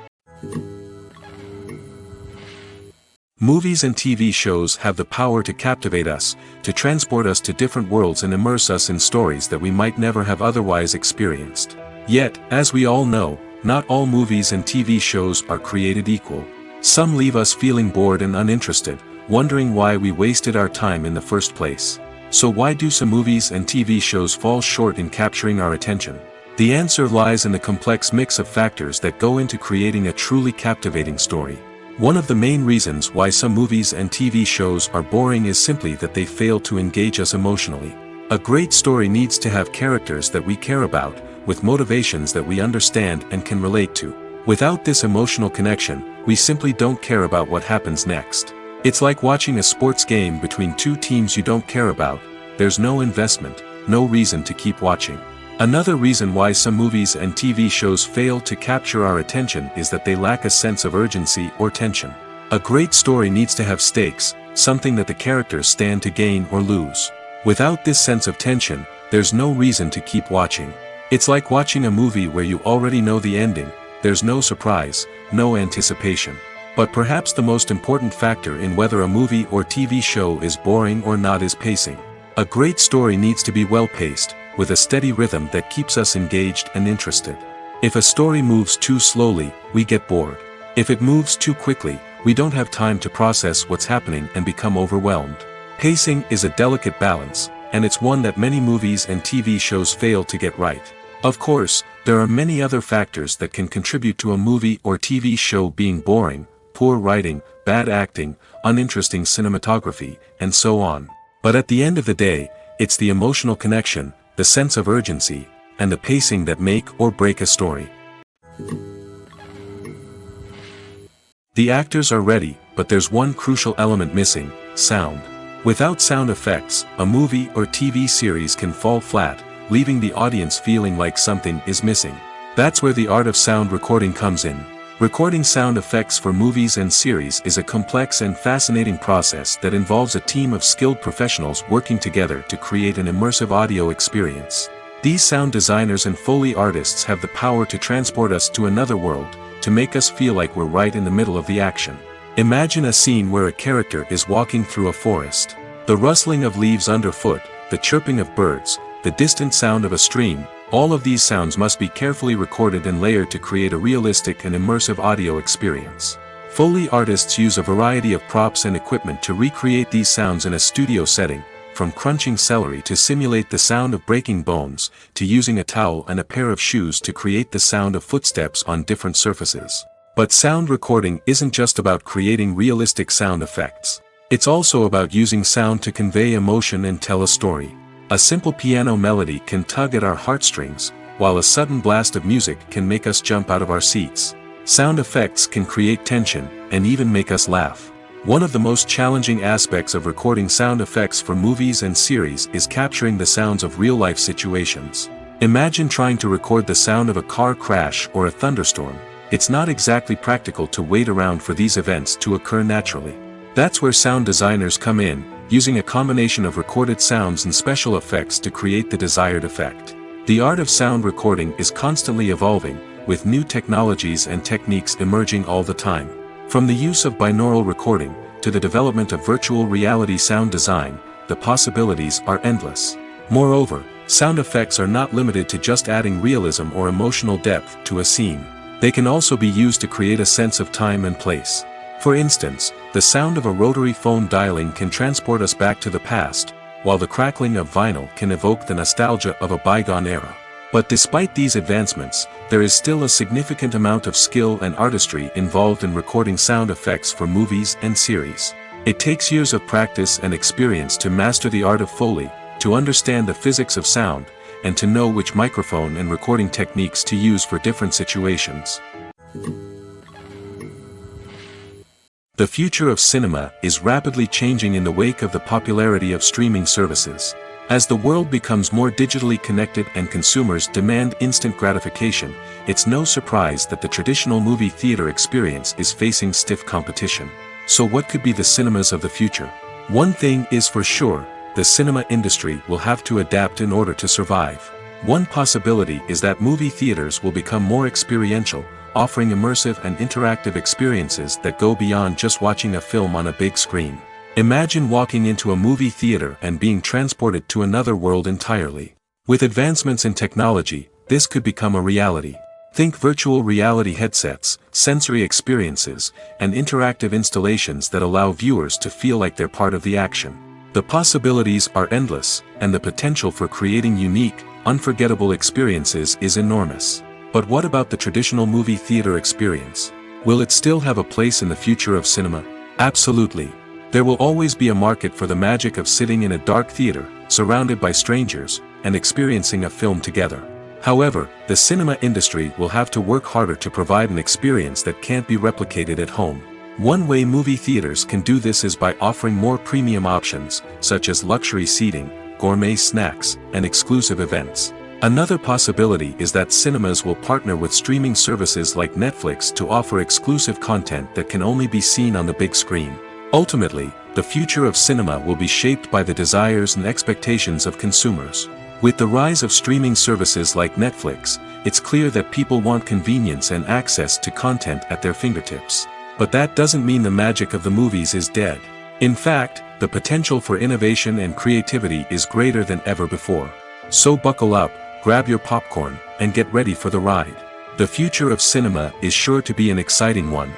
Movies and TV shows have the power to captivate us, to transport us to different worlds and immerse us in stories that we might never have otherwise experienced. Yet, as we all know, not all movies and TV shows are created equal. Some leave us feeling bored and uninterested, wondering why we wasted our time in the first place. So why do some movies and TV shows fall short in capturing our attention? The answer lies in the complex mix of factors that go into creating a truly captivating story. One of the main reasons why some movies and TV shows are boring is simply that they fail to engage us emotionally. A great story needs to have characters that we care about, with motivations that we understand and can relate to. Without this emotional connection, we simply don't care about what happens next. It's like watching a sports game between two teams you don't care about. There's no investment, no reason to keep watching. Another reason why some movies and TV shows fail to capture our attention is that they lack a sense of urgency or tension. A great story needs to have stakes, something that the characters stand to gain or lose. Without this sense of tension, there's no reason to keep watching. It's like watching a movie where you already know the ending, there's no surprise, no anticipation. But perhaps the most important factor in whether a movie or TV show is boring or not is pacing. A great story needs to be well-paced, with a steady rhythm that keeps us engaged and interested. If a story moves too slowly, we get bored. If it moves too quickly, we don't have time to process what's happening and become overwhelmed. Pacing is a delicate balance, and it's one that many movies and TV shows fail to get right. Of course, there are many other factors that can contribute to a movie or TV show being boring: poor writing, bad acting, uninteresting cinematography, and so on. But at the end of the day, it's the emotional connection, the sense of urgency, and the pacing that make or break a story. The actors are ready, but there's one crucial element missing: sound. Without sound effects, a movie or TV series can fall flat, leaving the audience feeling like something is missing. That's where the art of sound recording comes in. Recording sound effects for movies and series is a complex and fascinating process that involves a team of skilled professionals working together to create an immersive audio experience. These sound designers and Foley artists have the power to transport us to another world, to make us feel like we're right in the middle of the action. Imagine a scene where a character is walking through a forest. The rustling of leaves underfoot, the chirping of birds, the distant sound of a stream, all of these sounds must be carefully recorded and layered to create a realistic and immersive audio experience. Foley artists use a variety of props and equipment to recreate these sounds in a studio setting, from crunching celery to simulate the sound of breaking bones, to using a towel and a pair of shoes to create the sound of footsteps on different surfaces. But sound recording isn't just about creating realistic sound effects. It's also about using sound to convey emotion and tell a story. A simple piano melody can tug at our heartstrings, while a sudden blast of music can make us jump out of our seats. Sound effects can create tension, and even make us laugh. One of the most challenging aspects of recording sound effects for movies and series is capturing the sounds of real-life situations. Imagine trying to record the sound of a car crash or a thunderstorm. It's not exactly practical to wait around for these events to occur naturally. That's where sound designers come in, using a combination of recorded sounds and special effects to create the desired effect. The art of sound recording is constantly evolving, with new technologies and techniques emerging all the time. From the use of binaural recording, to the development of virtual reality sound design, the possibilities are endless. Moreover, sound effects are not limited to just adding realism or emotional depth to a scene. They can also be used to create a sense of time and place. For instance, the sound of a rotary phone dialing can transport us back to the past, while the crackling of vinyl can evoke the nostalgia of a bygone era. But despite these advancements, there is still a significant amount of skill and artistry involved in recording sound effects for movies and series. It takes years of practice and experience to master the art of Foley, to understand the physics of sound, and to know which microphone and recording techniques to use for different situations. The future of cinema is rapidly changing in the wake of the popularity of streaming services. As the world becomes more digitally connected and consumers demand instant gratification, it's no surprise that the traditional movie theater experience is facing stiff competition. So what could be the cinemas of the future? One thing is for sure: the cinema industry will have to adapt in order to survive. One possibility is that movie theaters will become more experiential, offering immersive and interactive experiences that go beyond just watching a film on a big screen. Imagine walking into a movie theater and being transported to another world entirely. With advancements in technology, this could become a reality. Think virtual reality headsets, sensory experiences, and interactive installations that allow viewers to feel like they're part of the action. The possibilities are endless, and the potential for creating unique, unforgettable experiences is enormous. But what about the traditional movie theater experience? Will it still have a place in the future of cinema? Absolutely. There will always be a market for the magic of sitting in a dark theater, surrounded by strangers, and experiencing a film together. However, the cinema industry will have to work harder to provide an experience that can't be replicated at home. One way movie theaters can do this is by offering more premium options, such as luxury seating, gourmet snacks, and exclusive events. Another possibility is that cinemas will partner with streaming services like Netflix to offer exclusive content that can only be seen on the big screen. Ultimately, the future of cinema will be shaped by the desires and expectations of consumers. With the rise of streaming services like Netflix, it's clear that people want convenience and access to content at their fingertips. But that doesn't mean the magic of the movies is dead. In fact, the potential for innovation and creativity is greater than ever before. So buckle up, grab your popcorn, and get ready for the ride. The future of cinema is sure to be an exciting one.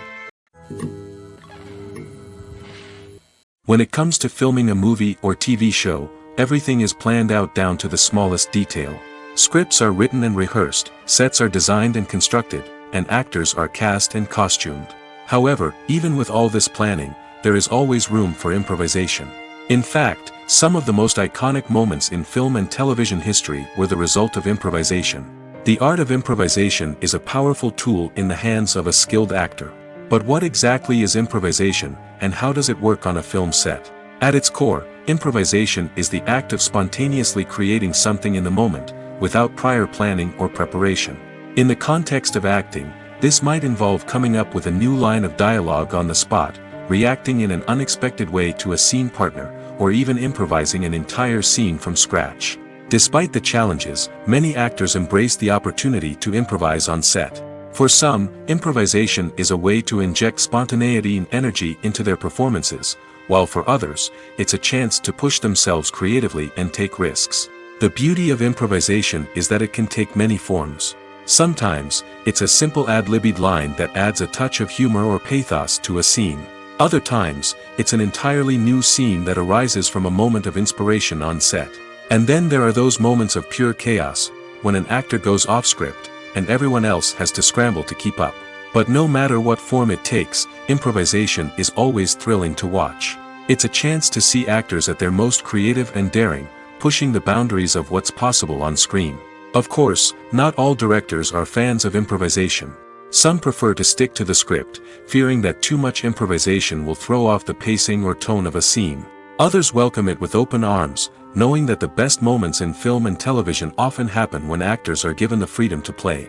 When it comes to filming a movie or TV show, everything is planned out down to the smallest detail. Scripts are written and rehearsed, sets are designed and constructed, and actors are cast and costumed. However, even with all this planning, there is always room for improvisation. In fact, some of the most iconic moments in film and television history were the result of improvisation. The art of improvisation is a powerful tool in the hands of a skilled actor. But what exactly is improvisation, and how does it work on a film set? At its core, improvisation is the act of spontaneously creating something in the moment, without prior planning or preparation. In the context of acting, this might involve coming up with a new line of dialogue on the spot, reacting in an unexpected way to a scene partner, or even improvising an entire scene from scratch. Despite the challenges, many actors embrace the opportunity to improvise on set. For some, improvisation is a way to inject spontaneity and energy into their performances, while for others, it's a chance to push themselves creatively and take risks. The beauty of improvisation is that it can take many forms. Sometimes, it's a simple ad-libbed line that adds a touch of humor or pathos to a scene. Other times, it's an entirely new scene that arises from a moment of inspiration on set. And then there are those moments of pure chaos, when an actor goes off script, and everyone else has to scramble to keep up. But no matter what form it takes, improvisation is always thrilling to watch. It's a chance to see actors at their most creative and daring, pushing the boundaries of what's possible on screen. Of course, not all directors are fans of improvisation. Some prefer to stick to the script, fearing that too much improvisation will throw off the pacing or tone of a scene. Others welcome it with open arms, knowing that the best moments in film and television often happen when actors are given the freedom to play.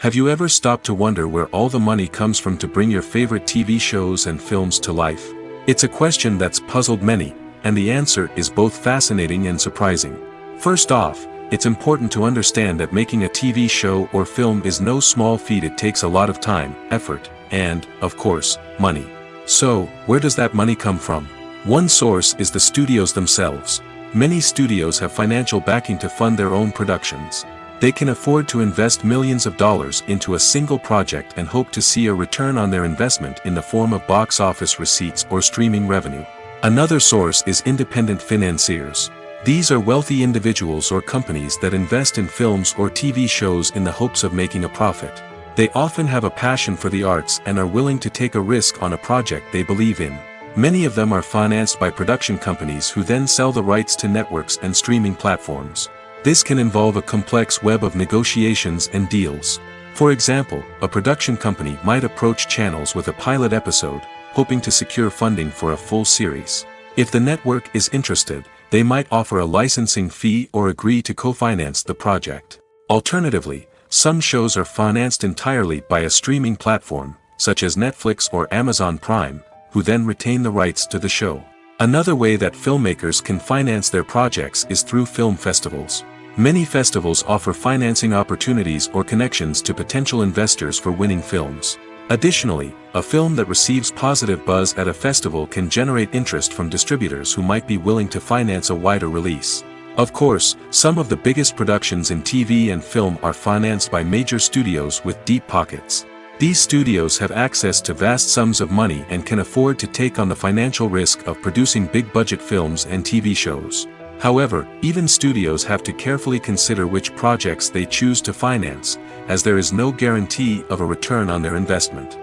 Have you ever stopped to wonder where all the money comes from to bring your favorite TV shows and films to life? It's a question that's puzzled many, and the answer is both fascinating and surprising. First off, it's important to understand that making a TV show or film is no small feat. It takes a lot of time, effort, and, of course, money. So, where does that money come from? One source is the studios themselves. Many studios have financial backing to fund their own productions. They can afford to invest millions of dollars into a single project and hope to see a return on their investment in the form of box office receipts or streaming revenue. Another source is independent financiers. These are wealthy individuals or companies that invest in films or TV shows in the hopes of making a profit. They often have a passion for the arts and are willing to take a risk on a project they believe in. Many of them are financed by production companies who then sell the rights to networks and streaming platforms. This can involve a complex web of negotiations and deals. For example, a production company might approach channels with a pilot episode, hoping to secure funding for a full series. If the network is interested, they might offer a licensing fee or agree to co-finance the project. Alternatively, some shows are financed entirely by a streaming platform, such as Netflix or Amazon Prime, who then retain the rights to the show. Another way that filmmakers can finance their projects is through film festivals. Many festivals offer financing opportunities or connections to potential investors for winning films. Additionally, a film that receives positive buzz at a festival can generate interest from distributors who might be willing to finance a wider release. Of course, some of the biggest productions in TV and film are financed by major studios with deep pockets. These studios have access to vast sums of money and can afford to take on the financial risk of producing big-budget films and TV shows. However, even studios have to carefully consider which projects they choose to finance, as there is no guarantee of a return on their investment.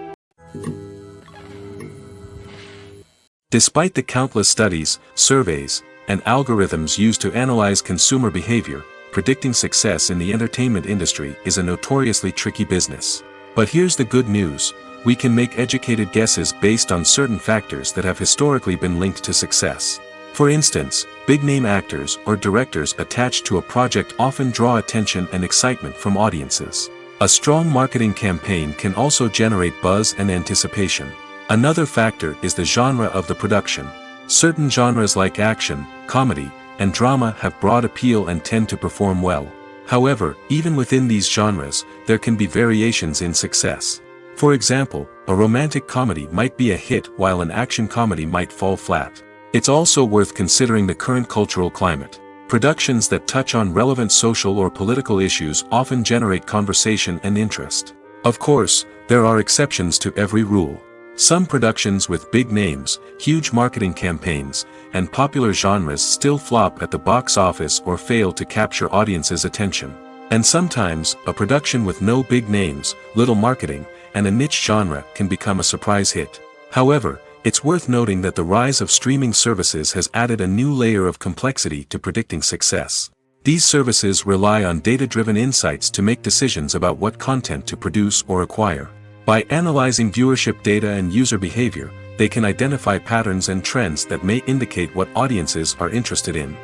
Despite the countless studies, surveys, and algorithms used to analyze consumer behavior, predicting success in the entertainment industry is a notoriously tricky business. But here's the good news: we can make educated guesses based on certain factors that have historically been linked to success. For instance, big-name actors or directors attached to a project often draw attention and excitement from audiences. A strong marketing campaign can also generate buzz and anticipation. Another factor is the genre of the production. Certain genres like action, comedy, and drama have broad appeal and tend to perform well. However, even within these genres, there can be variations in success. For example, a romantic comedy might be a hit while an action comedy might fall flat. It's also worth considering the current cultural climate. Productions that touch on relevant social or political issues often generate conversation and interest. Of course, there are exceptions to every rule. Some productions with big names, huge marketing campaigns, and popular genres still flop at the box office or fail to capture audiences' attention. And sometimes, a production with no big names, little marketing, and a niche genre can become a surprise hit. However, it's worth noting that the rise of streaming services has added a new layer of complexity to predicting success. These services rely on data-driven insights to make decisions about what content to produce or acquire. By analyzing viewership data and user behavior, they can identify patterns and trends that may indicate what audiences are interested in.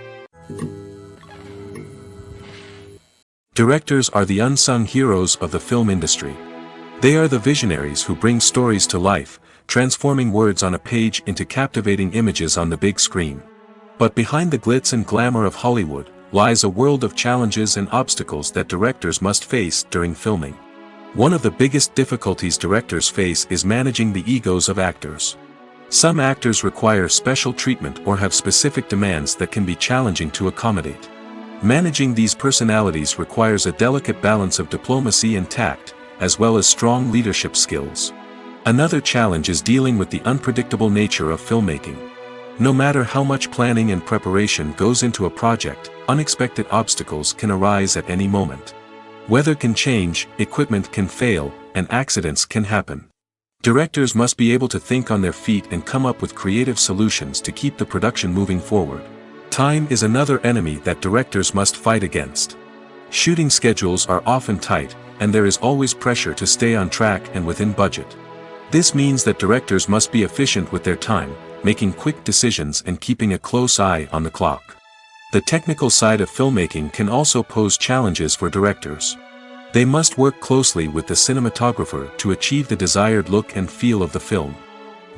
Directors are the unsung heroes of the film industry. They are the visionaries who bring stories to life, transforming words on a page into captivating images on the big screen. But behind the glitz and glamour of Hollywood lies a world of challenges and obstacles that directors must face during filming. One of the biggest difficulties directors face is managing the egos of actors. Some actors require special treatment or have specific demands that can be challenging to accommodate. Managing these personalities requires a delicate balance of diplomacy and tact, as well as strong leadership skills. Another challenge is dealing with the unpredictable nature of filmmaking. No matter how much planning and preparation goes into a project, unexpected obstacles can arise at any moment. Weather can change, equipment can fail, and accidents can happen. Directors must be able to think on their feet and come up with creative solutions to keep the production moving forward. Time is another enemy that directors must fight against. Shooting schedules are often tight, and there is always pressure to stay on track and within budget. This means that directors must be efficient with their time, making quick decisions and keeping a close eye on the clock. The technical side of filmmaking can also pose challenges for directors. They must work closely with the cinematographer to achieve the desired look and feel of the film.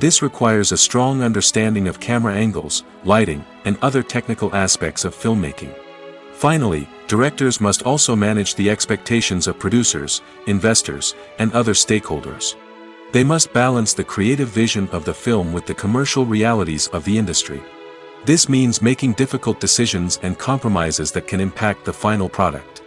This requires a strong understanding of camera angles, lighting, and other technical aspects of filmmaking. Finally, directors must also manage the expectations of producers, investors, and other stakeholders. They must balance the creative vision of the film with the commercial realities of the industry. This means making difficult decisions and compromises that can impact the final product.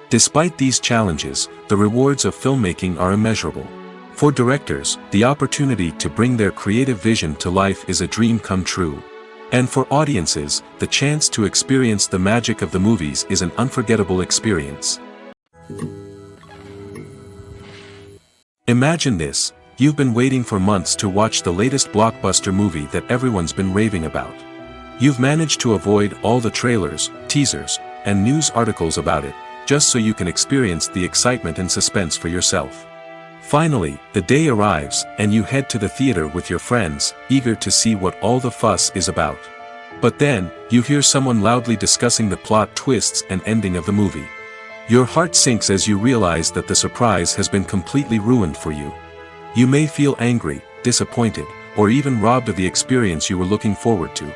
Despite these challenges, the rewards of filmmaking are immeasurable. For directors, the opportunity to bring their creative vision to life is a dream come true. And for audiences, the chance to experience the magic of the movies is an unforgettable experience. Imagine this: you've been waiting for months to watch the latest blockbuster movie that everyone's been raving about. You've managed to avoid all the trailers, teasers, and news articles about it, just so you can experience the excitement and suspense for yourself. Finally, the day arrives, and you head to the theater with your friends, eager to see what all the fuss is about. But then, you hear someone loudly discussing the plot twists and ending of the movie. Your heart sinks as you realize that the surprise has been completely ruined for you. You may feel angry, disappointed, or even robbed of the experience you were looking forward to.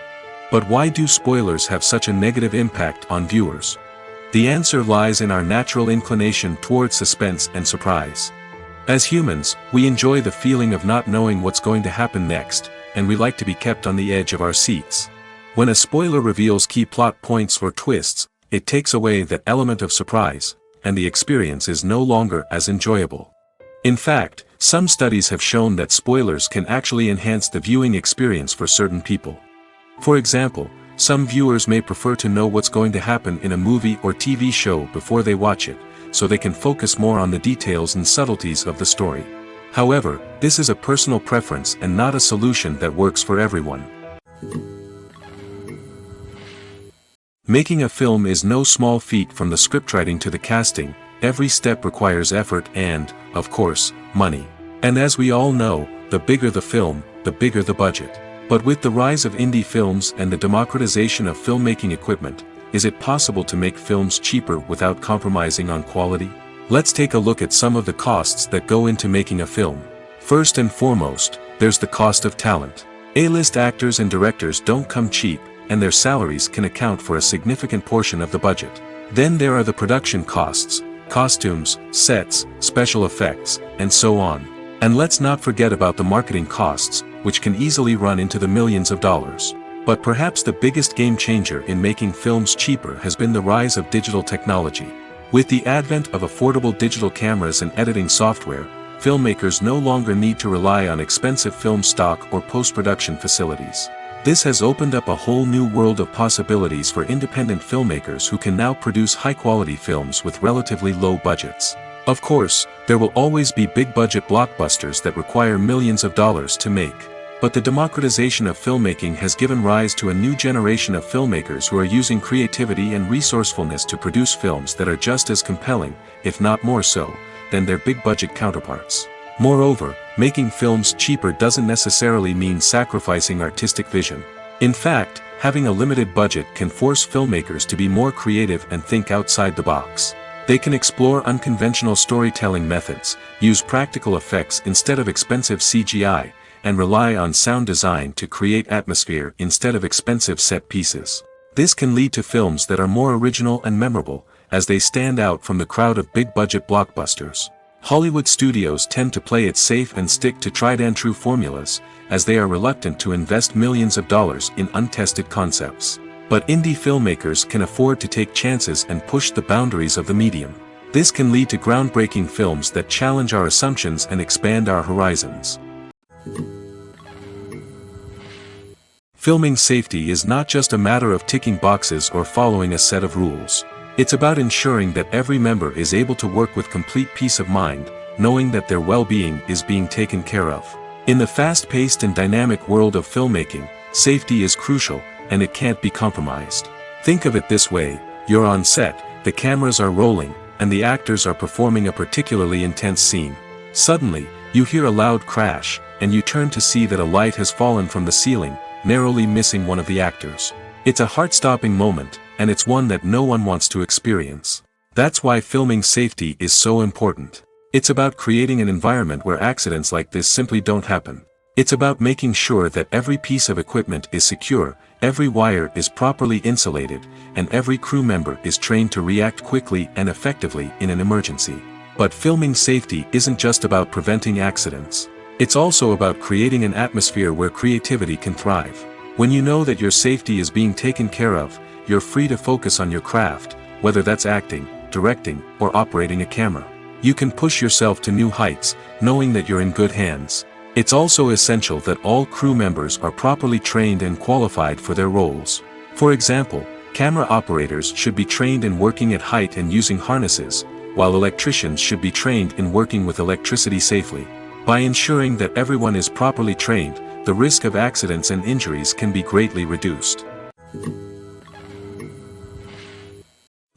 But why do spoilers have such a negative impact on viewers? The answer lies in our natural inclination toward suspense and surprise. As humans, we enjoy the feeling of not knowing what's going to happen next, and we like to be kept on the edge of our seats. When a spoiler reveals key plot points or twists, it takes away that element of surprise, and the experience is no longer as enjoyable. In fact, some studies have shown that spoilers can actually enhance the viewing experience for certain people. For example, some viewers may prefer to know what's going to happen in a movie or TV show before they watch it, so they can focus more on the details and subtleties of the story. However, this is a personal preference and not a solution that works for everyone. Making a film is no small feat. From the scriptwriting to the casting, every step requires effort and, of course, money. And as we all know, the bigger the film, the bigger the budget. But with the rise of indie films and the democratization of filmmaking equipment, is it possible to make films cheaper without compromising on quality? Let's take a look at some of the costs that go into making a film. First and foremost, there's the cost of talent. A-list actors and directors don't come cheap, and their salaries can account for a significant portion of the budget. Then there are the production costs, costumes, sets, special effects, and so on. And let's not forget about the marketing costs, which can easily run into the millions of dollars. But perhaps the biggest game changer in making films cheaper has been the rise of digital technology. With the advent of affordable digital cameras and editing software, filmmakers no longer need to rely on expensive film stock or post-production facilities. This has opened up a whole new world of possibilities for independent filmmakers who can now produce high-quality films with relatively low budgets. Of course, there will always be big-budget blockbusters that require millions of dollars to make. But the democratization of filmmaking has given rise to a new generation of filmmakers who are using creativity and resourcefulness to produce films that are just as compelling, if not more so, than their big-budget counterparts. Moreover, making films cheaper doesn't necessarily mean sacrificing artistic vision. In fact, having a limited budget can force filmmakers to be more creative and think outside the box. They can explore unconventional storytelling methods, use practical effects instead of expensive CGI, and rely on sound design to create atmosphere instead of expensive set pieces. This can lead to films that are more original and memorable, as they stand out from the crowd of big-budget blockbusters. Hollywood studios tend to play it safe and stick to tried-and-true formulas, as they are reluctant to invest millions of dollars in untested concepts. But indie filmmakers can afford to take chances and push the boundaries of the medium. This can lead to groundbreaking films that challenge our assumptions and expand our horizons. Filming safety is not just a matter of ticking boxes or following a set of rules. It's about ensuring that every member is able to work with complete peace of mind, knowing that their well-being is being taken care of. In the fast-paced and dynamic world of filmmaking, safety is crucial, and it can't be compromised. Think of it this way: you're on set, the cameras are rolling, and the actors are performing a particularly intense scene. Suddenly, you hear a loud crash, and you turn to see that a light has fallen from the ceiling, narrowly missing one of the actors. It's a heart-stopping moment, and it's one that no one wants to experience. That's why filming safety is so important. It's about creating an environment where accidents like this simply don't happen. It's about making sure that every piece of equipment is secure, every wire is properly insulated, and every crew member is trained to react quickly and effectively in an emergency. But filming safety isn't just about preventing accidents. It's also about creating an atmosphere where creativity can thrive. When you know that your safety is being taken care of, you're free to focus on your craft, whether that's acting, directing, or operating a camera. You can push yourself to new heights, knowing that you're in good hands. It's also essential that all crew members are properly trained and qualified for their roles. For example, camera operators should be trained in working at height and using harnesses, while electricians should be trained in working with electricity safely. By ensuring that everyone is properly trained, the risk of accidents and injuries can be greatly reduced.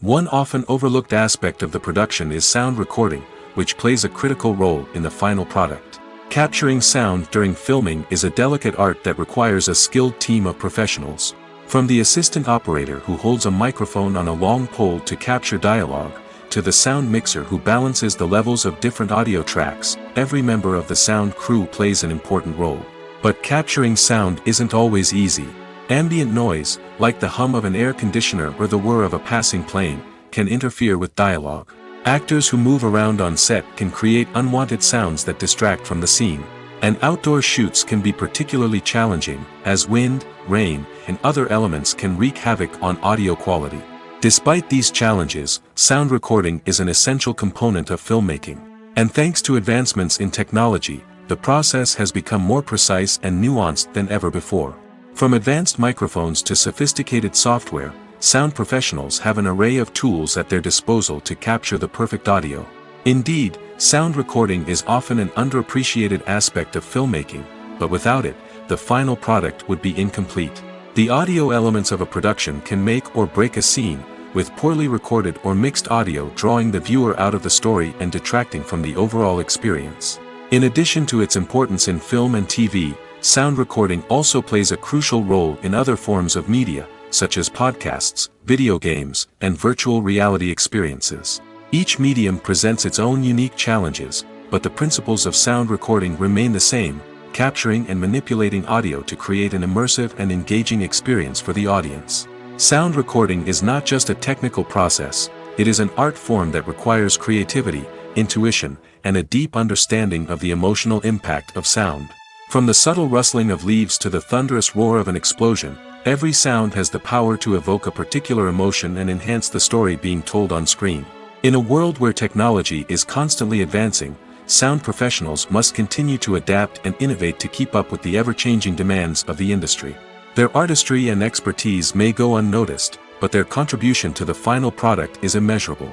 One often overlooked aspect of the production is sound recording, which plays a critical role in the final product. Capturing sound during filming is a delicate art that requires a skilled team of professionals. From the assistant operator who holds a microphone on a long pole to capture dialogue, to the sound mixer who balances the levels of different audio tracks, every member of the sound crew plays an important role. But capturing sound isn't always easy. Ambient noise, like the hum of an air conditioner or the whir of a passing plane, can interfere with dialogue. Actors who move around on set can create unwanted sounds that distract from the scene. And outdoor shoots can be particularly challenging, as wind, rain, and other elements can wreak havoc on audio quality. Despite these challenges, sound recording is an essential component of filmmaking. And thanks to advancements in technology, the process has become more precise and nuanced than ever before. From advanced microphones to sophisticated software, sound professionals have an array of tools at their disposal to capture the perfect audio. Indeed, sound recording is often an underappreciated aspect of filmmaking, but without it, the final product would be incomplete. The audio elements of a production can make or break a scene, with poorly recorded or mixed audio drawing the viewer out of the story and detracting from the overall experience. In addition to its importance in film and TV, sound recording also plays a crucial role in other forms of media, such as podcasts, video games, and virtual reality experiences. Each medium presents its own unique challenges, but the principles of sound recording remain the same, capturing and manipulating audio to create an immersive and engaging experience for the audience. Sound recording is not just a technical process, it is an art form that requires creativity, intuition, and a deep understanding of the emotional impact of sound. From the subtle rustling of leaves to the thunderous roar of an explosion, every sound has the power to evoke a particular emotion and enhance the story being told on screen. In a world where technology is constantly advancing, sound professionals must continue to adapt and innovate to keep up with the ever-changing demands of the industry. Their artistry and expertise may go unnoticed, but their contribution to the final product is immeasurable.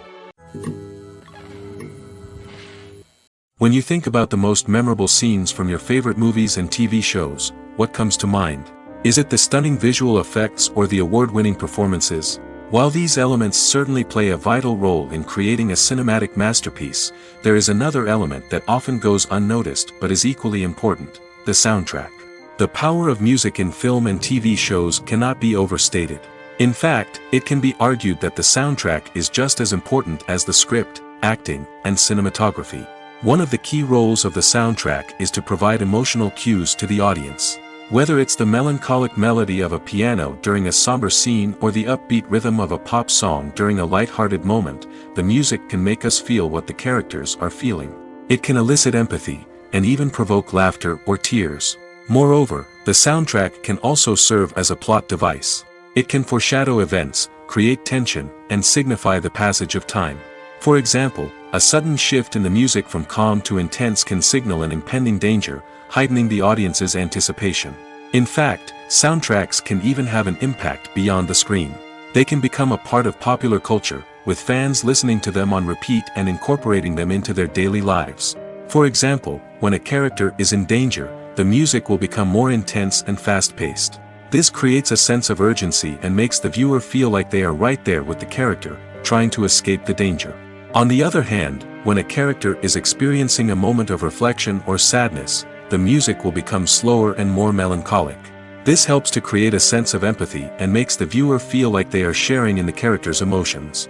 When you think about the most memorable scenes from your favorite movies and TV shows, what comes to mind? Is it the stunning visual effects or the award-winning performances? While these elements certainly play a vital role in creating a cinematic masterpiece, there is another element that often goes unnoticed but is equally important: the soundtrack. The power of music in film and TV shows cannot be overstated. In fact, it can be argued that the soundtrack is just as important as the script, acting, and cinematography. One of the key roles of the soundtrack is to provide emotional cues to the audience. Whether it's the melancholic melody of a piano during a somber scene or the upbeat rhythm of a pop song during a light-hearted moment, the music can make us feel what the characters are feeling. It can elicit empathy, and even provoke laughter or tears. Moreover, the soundtrack can also serve as a plot device. It can foreshadow events, create tension, and signify the passage of time. For example, a sudden shift in the music from calm to intense can signal an impending danger, heightening the audience's anticipation. In fact, soundtracks can even have an impact beyond the screen. They can become a part of popular culture, with fans listening to them on repeat and incorporating them into their daily lives. For example, when a character is in danger, the music will become more intense and fast-paced. This creates a sense of urgency and makes the viewer feel like they are right there with the character, trying to escape the danger. On the other hand, when a character is experiencing a moment of reflection or sadness, the music will become slower and more melancholic. This helps to create a sense of empathy and makes the viewer feel like they are sharing in the character's emotions.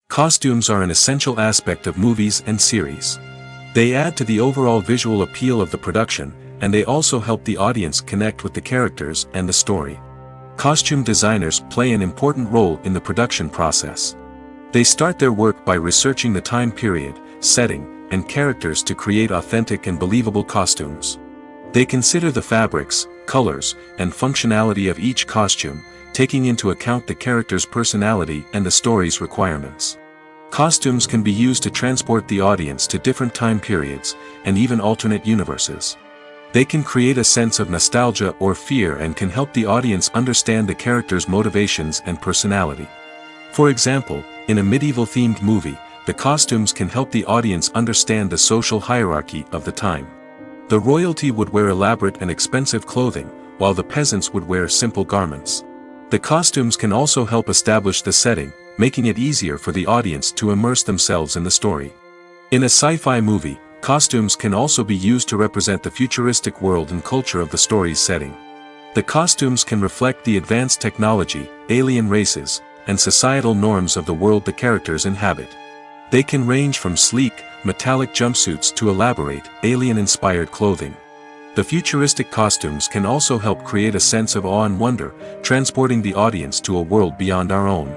Costumes are an essential aspect of movies and series. They add to the overall visual appeal of the production, and they also help the audience connect with the characters and the story. Costume designers play an important role in the production process. They start their work by researching the time period, setting, and characters to create authentic and believable costumes. They consider the fabrics, colors, and functionality of each costume, taking into account the character's personality and the story's requirements. Costumes can be used to transport the audience to different time periods, and even alternate universes. They can create a sense of nostalgia or fear and can help the audience understand the character's motivations and personality. For example, in a medieval-themed movie, the costumes can help the audience understand the social hierarchy of the time. The royalty would wear elaborate and expensive clothing, while the peasants would wear simple garments. The costumes can also help establish the setting, making it easier for the audience to immerse themselves in the story. In a sci-fi movie, costumes can also be used to represent the futuristic world and culture of the story's setting. The costumes can reflect the advanced technology, alien races, and societal norms of the world the characters inhabit. They can range from sleek, metallic jumpsuits to elaborate, alien-inspired clothing. The futuristic costumes can also help create a sense of awe and wonder, transporting the audience to a world beyond our own.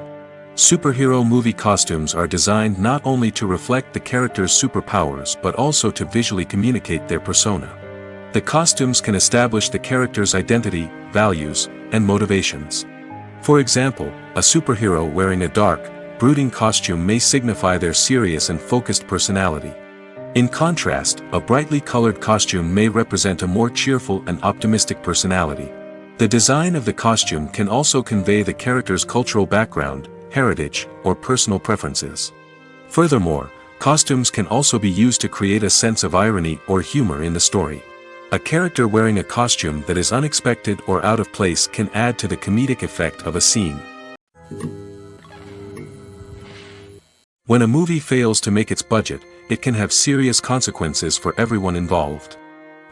Superhero movie costumes are designed not only to reflect the character's superpowers but also to visually communicate their persona. The costumes can establish the character's identity, values, and motivations. For example, a superhero wearing a dark, brooding costume may signify their serious and focused personality. In contrast, a brightly colored costume may represent a more cheerful and optimistic personality. The design of the costume can also convey the character's cultural background, heritage, or personal preferences. Furthermore, costumes can also be used to create a sense of irony or humor in the story. A character wearing a costume that is unexpected or out of place can add to the comedic effect of a scene. When a movie fails to make its budget, it can have serious consequences for everyone involved.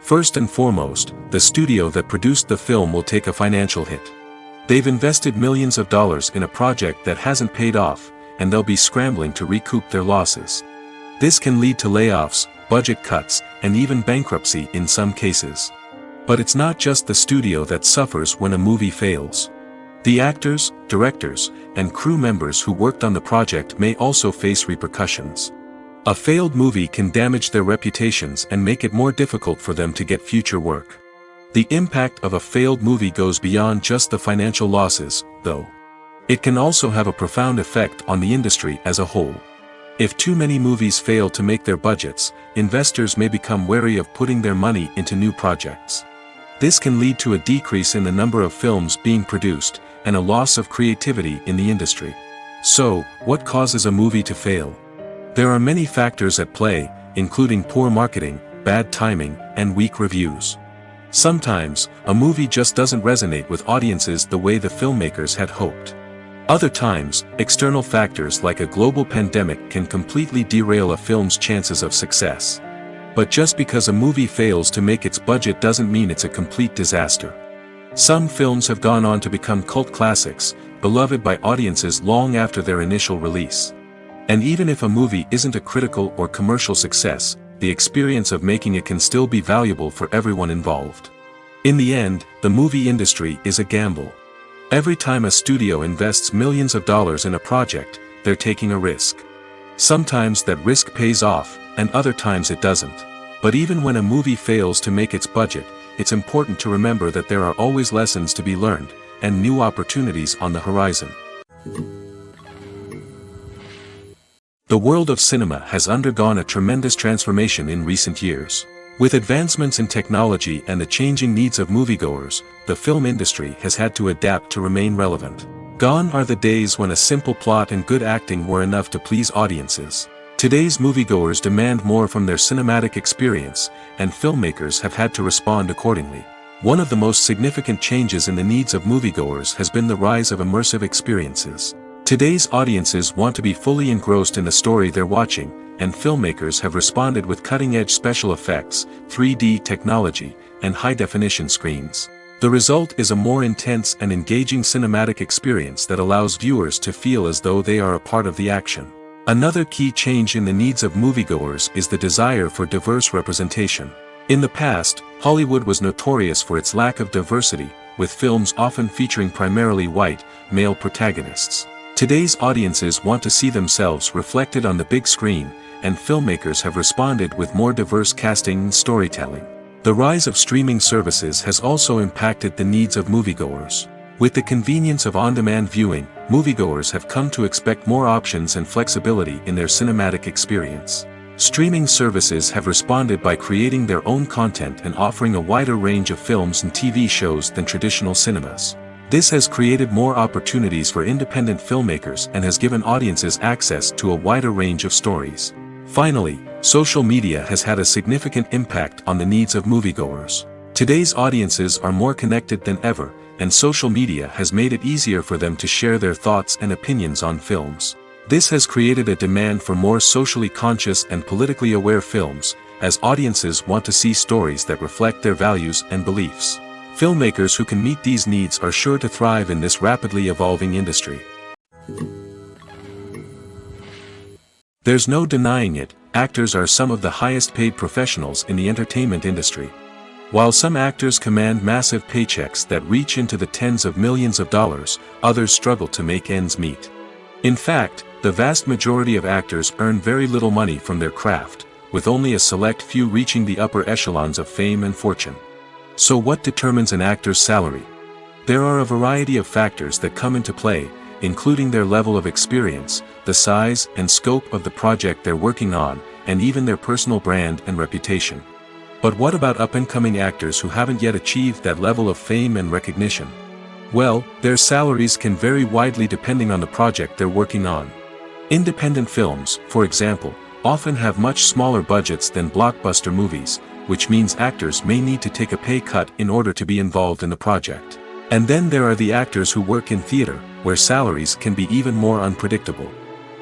First and foremost, the studio that produced the film will take a financial hit. They've invested millions of dollars in a project that hasn't paid off, and they'll be scrambling to recoup their losses. This can lead to layoffs, budget cuts, and even bankruptcy in some cases. But it's not just the studio that suffers when a movie fails. The actors, directors, and crew members who worked on the project may also face repercussions. A failed movie can damage their reputations and make it more difficult for them to get future work. The impact of a failed movie goes beyond just the financial losses, though. It can also have a profound effect on the industry as a whole. If too many movies fail to make their budgets, investors may become wary of putting their money into new projects. This can lead to a decrease in the number of films being produced, and a loss of creativity in the industry. So, what causes a movie to fail? There are many factors at play, including poor marketing, bad timing, and weak reviews. Sometimes, a movie just doesn't resonate with audiences the way the filmmakers had hoped. Other times, external factors like a global pandemic can completely derail a film's chances of success. But just because a movie fails to make its budget doesn't mean it's a complete disaster. Some films have gone on to become cult classics, beloved by audiences long after their initial release. And even if a movie isn't a critical or commercial success, the experience of making it can still be valuable for everyone involved. In the end, the movie industry is a gamble. Every time a studio invests millions of dollars in a project, they're taking a risk. Sometimes that risk pays off, and other times it doesn't. But even when a movie fails to make its budget, it's important to remember that there are always lessons to be learned, and new opportunities on the horizon. The world of cinema has undergone a tremendous transformation in recent years. With advancements in technology and the changing needs of moviegoers, the film industry has had to adapt to remain relevant. Gone are the days when a simple plot and good acting were enough to please audiences. Today's moviegoers demand more from their cinematic experience, and filmmakers have had to respond accordingly. One of the most significant changes in the needs of moviegoers has been the rise of immersive experiences. Today's audiences want to be fully engrossed in the story they're watching, and filmmakers have responded with cutting-edge special effects, 3D technology, and high-definition screens. The result is a more intense and engaging cinematic experience that allows viewers to feel as though they are a part of the action. Another key change in the needs of moviegoers is the desire for diverse representation. In the past, Hollywood was notorious for its lack of diversity, with films often featuring primarily white, male protagonists. Today's audiences want to see themselves reflected on the big screen, and filmmakers have responded with more diverse casting and storytelling. The rise of streaming services has also impacted the needs of moviegoers. With the convenience of on-demand viewing, moviegoers have come to expect more options and flexibility in their cinematic experience. Streaming services have responded by creating their own content and offering a wider range of films and TV shows than traditional cinemas. This has created more opportunities for independent filmmakers and has given audiences access to a wider range of stories. Finally, social media has had a significant impact on the needs of moviegoers. Today's audiences are more connected than ever, and social media has made it easier for them to share their thoughts and opinions on films. This has created a demand for more socially conscious and politically aware films, as audiences want to see stories that reflect their values and beliefs. Filmmakers who can meet these needs are sure to thrive in this rapidly evolving industry. There's no denying it, actors are some of the highest paid professionals in the entertainment industry. While some actors command massive paychecks that reach into the tens of millions of dollars, others struggle to make ends meet. In fact, the vast majority of actors earn very little money from their craft, with only a select few reaching the upper echelons of fame and fortune. So what determines an actor's salary? There are a variety of factors that come into play, including their level of experience, the size and scope of the project they're working on, and even their personal brand and reputation. But what about up-and-coming actors who haven't yet achieved that level of fame and recognition? Well, their salaries can vary widely depending on the project they're working on. Independent films, for example, often have much smaller budgets than blockbuster movies, which means actors may need to take a pay cut in order to be involved in the project. And then there are the actors who work in theater, where salaries can be even more unpredictable.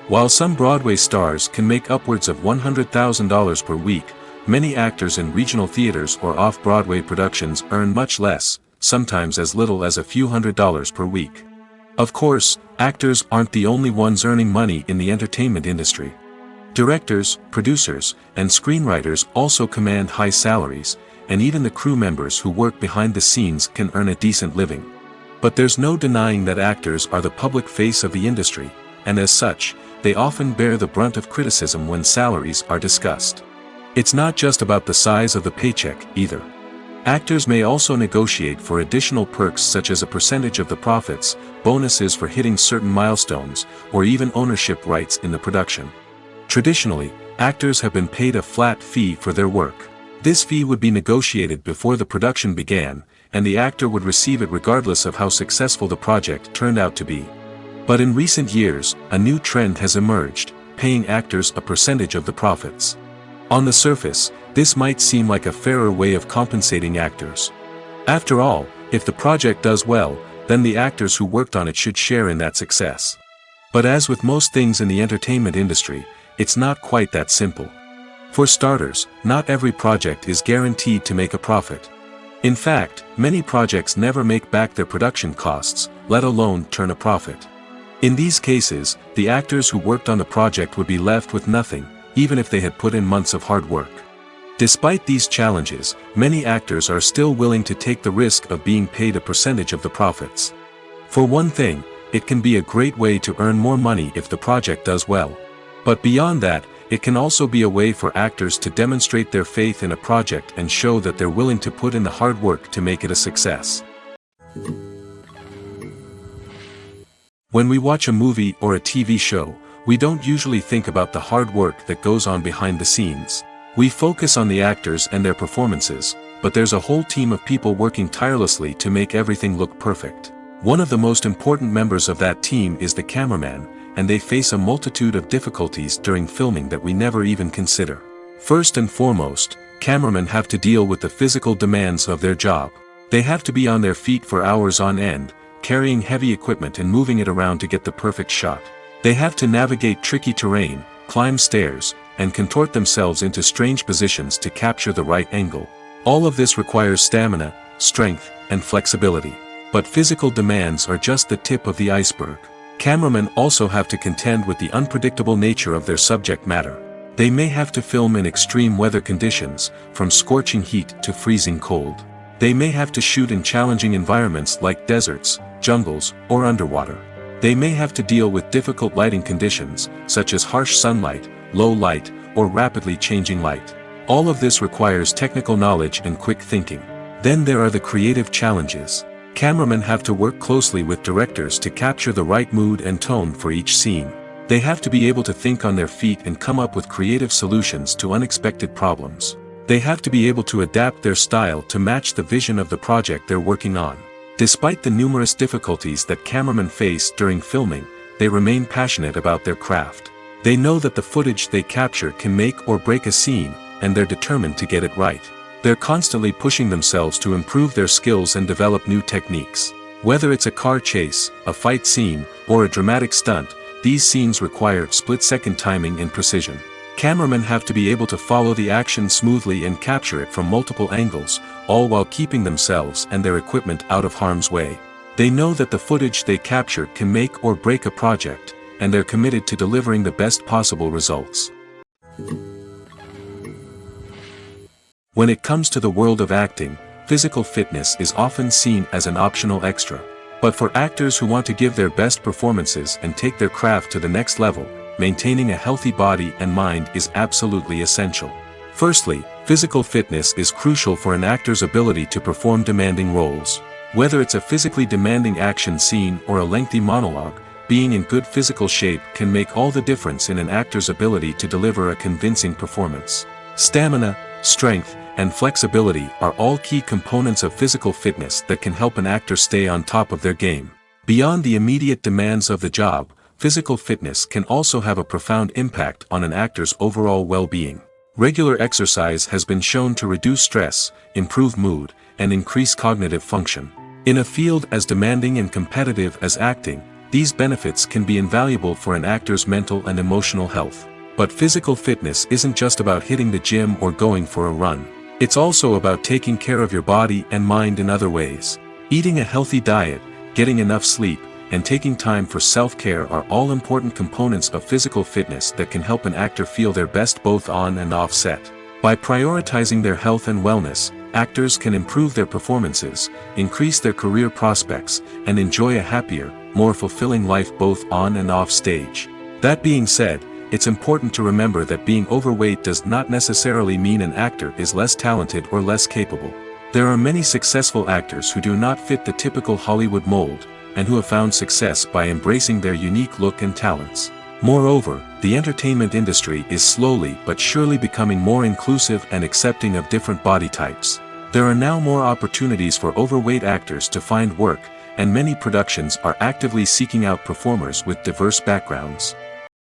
While some Broadway stars can make upwards of $100,000 per week, many actors in regional theaters or off-Broadway productions earn much less, sometimes as little as a few $100s per week. Of course, actors aren't the only ones earning money in the entertainment industry. Directors, producers, and screenwriters also command high salaries, and even the crew members who work behind the scenes can earn a decent living. But there's no denying that actors are the public face of the industry, and as such, they often bear the brunt of criticism when salaries are discussed. It's not just about the size of the paycheck, either. Actors may also negotiate for additional perks such as a percentage of the profits, bonuses for hitting certain milestones, or even ownership rights in the production. Traditionally, actors have been paid a flat fee for their work. This fee would be negotiated before the production began, and the actor would receive it regardless of how successful the project turned out to be. But in recent years, a new trend has emerged, paying actors a percentage of the profits. On the surface, this might seem like a fairer way of compensating actors. After all, if the project does well, then the actors who worked on it should share in that success. But as with most things in the entertainment industry, it's not quite that simple. For starters, not every project is guaranteed to make a profit. In fact, many projects never make back their production costs, let alone turn a profit. In these cases, the actors who worked on the project would be left with nothing, even if they had put in months of hard work. Despite these challenges, many actors are still willing to take the risk of being paid a percentage of the profits. For one thing, it can be a great way to earn more money if the project does well. But beyond that, it can also be a way for actors to demonstrate their faith in a project and show that they're willing to put in the hard work to make it a success. When we watch a movie or a TV show, we don't usually think about the hard work that goes on behind the scenes. We focus on the actors and their performances, but there's a whole team of people working tirelessly to make everything look perfect. One of the most important members of that team is the cameraman, and they face a multitude of difficulties during filming that we never even consider. First and foremost, cameramen have to deal with the physical demands of their job. They have to be on their feet for hours on end, carrying heavy equipment and moving it around to get the perfect shot. They have to navigate tricky terrain, climb stairs, and contort themselves into strange positions to capture the right angle. All of this requires stamina, strength, and flexibility. But physical demands are just the tip of the iceberg. Cameramen also have to contend with the unpredictable nature of their subject matter. They may have to film in extreme weather conditions, from scorching heat to freezing cold. They may have to shoot in challenging environments like deserts, jungles, or underwater. They may have to deal with difficult lighting conditions, such as harsh sunlight, low light, or rapidly changing light. All of this requires technical knowledge and quick thinking. Then there are the creative challenges. Cameramen have to work closely with directors to capture the right mood and tone for each scene. They have to be able to think on their feet and come up with creative solutions to unexpected problems. They have to be able to adapt their style to match the vision of the project they're working on. Despite the numerous difficulties that cameramen face during filming, they remain passionate about their craft. They know that the footage they capture can make or break a scene, and they're determined to get it right. They're constantly pushing themselves to improve their skills and develop new techniques. Whether it's a car chase, a fight scene, or a dramatic stunt, these scenes require split-second timing and precision. Cameramen have to be able to follow the action smoothly and capture it from multiple angles, all while keeping themselves and their equipment out of harm's way. They know that the footage they capture can make or break a project, and they're committed to delivering the best possible results. When it comes to the world of acting, physical fitness is often seen as an optional extra. But for actors who want to give their best performances and take their craft to the next level, maintaining a healthy body and mind is absolutely essential. Firstly, physical fitness is crucial for an actor's ability to perform demanding roles. Whether it's a physically demanding action scene or a lengthy monologue, being in good physical shape can make all the difference in an actor's ability to deliver a convincing performance. Stamina, strength, and flexibility are all key components of physical fitness that can help an actor stay on top of their game. Beyond the immediate demands of the job, physical fitness can also have a profound impact on an actor's overall well-being. Regular exercise has been shown to reduce stress, improve mood, and increase cognitive function. In a field as demanding and competitive as acting, these benefits can be invaluable for an actor's mental and emotional health. But physical fitness isn't just about hitting the gym or going for a run. It's also about taking care of your body and mind in other ways. Eating a healthy diet, getting enough sleep, and taking time for self-care are all important components of physical fitness that can help an actor feel their best both on and off set. By prioritizing their health and wellness, actors can improve their performances, increase their career prospects, and enjoy a happier, more fulfilling life both on and off stage. That being said, it's important to remember that being overweight does not necessarily mean an actor is less talented or less capable. There are many successful actors who do not fit the typical Hollywood mold, and who have found success by embracing their unique look and talents. Moreover, the entertainment industry is slowly but surely becoming more inclusive and accepting of different body types. There are now more opportunities for overweight actors to find work, and many productions are actively seeking out performers with diverse backgrounds.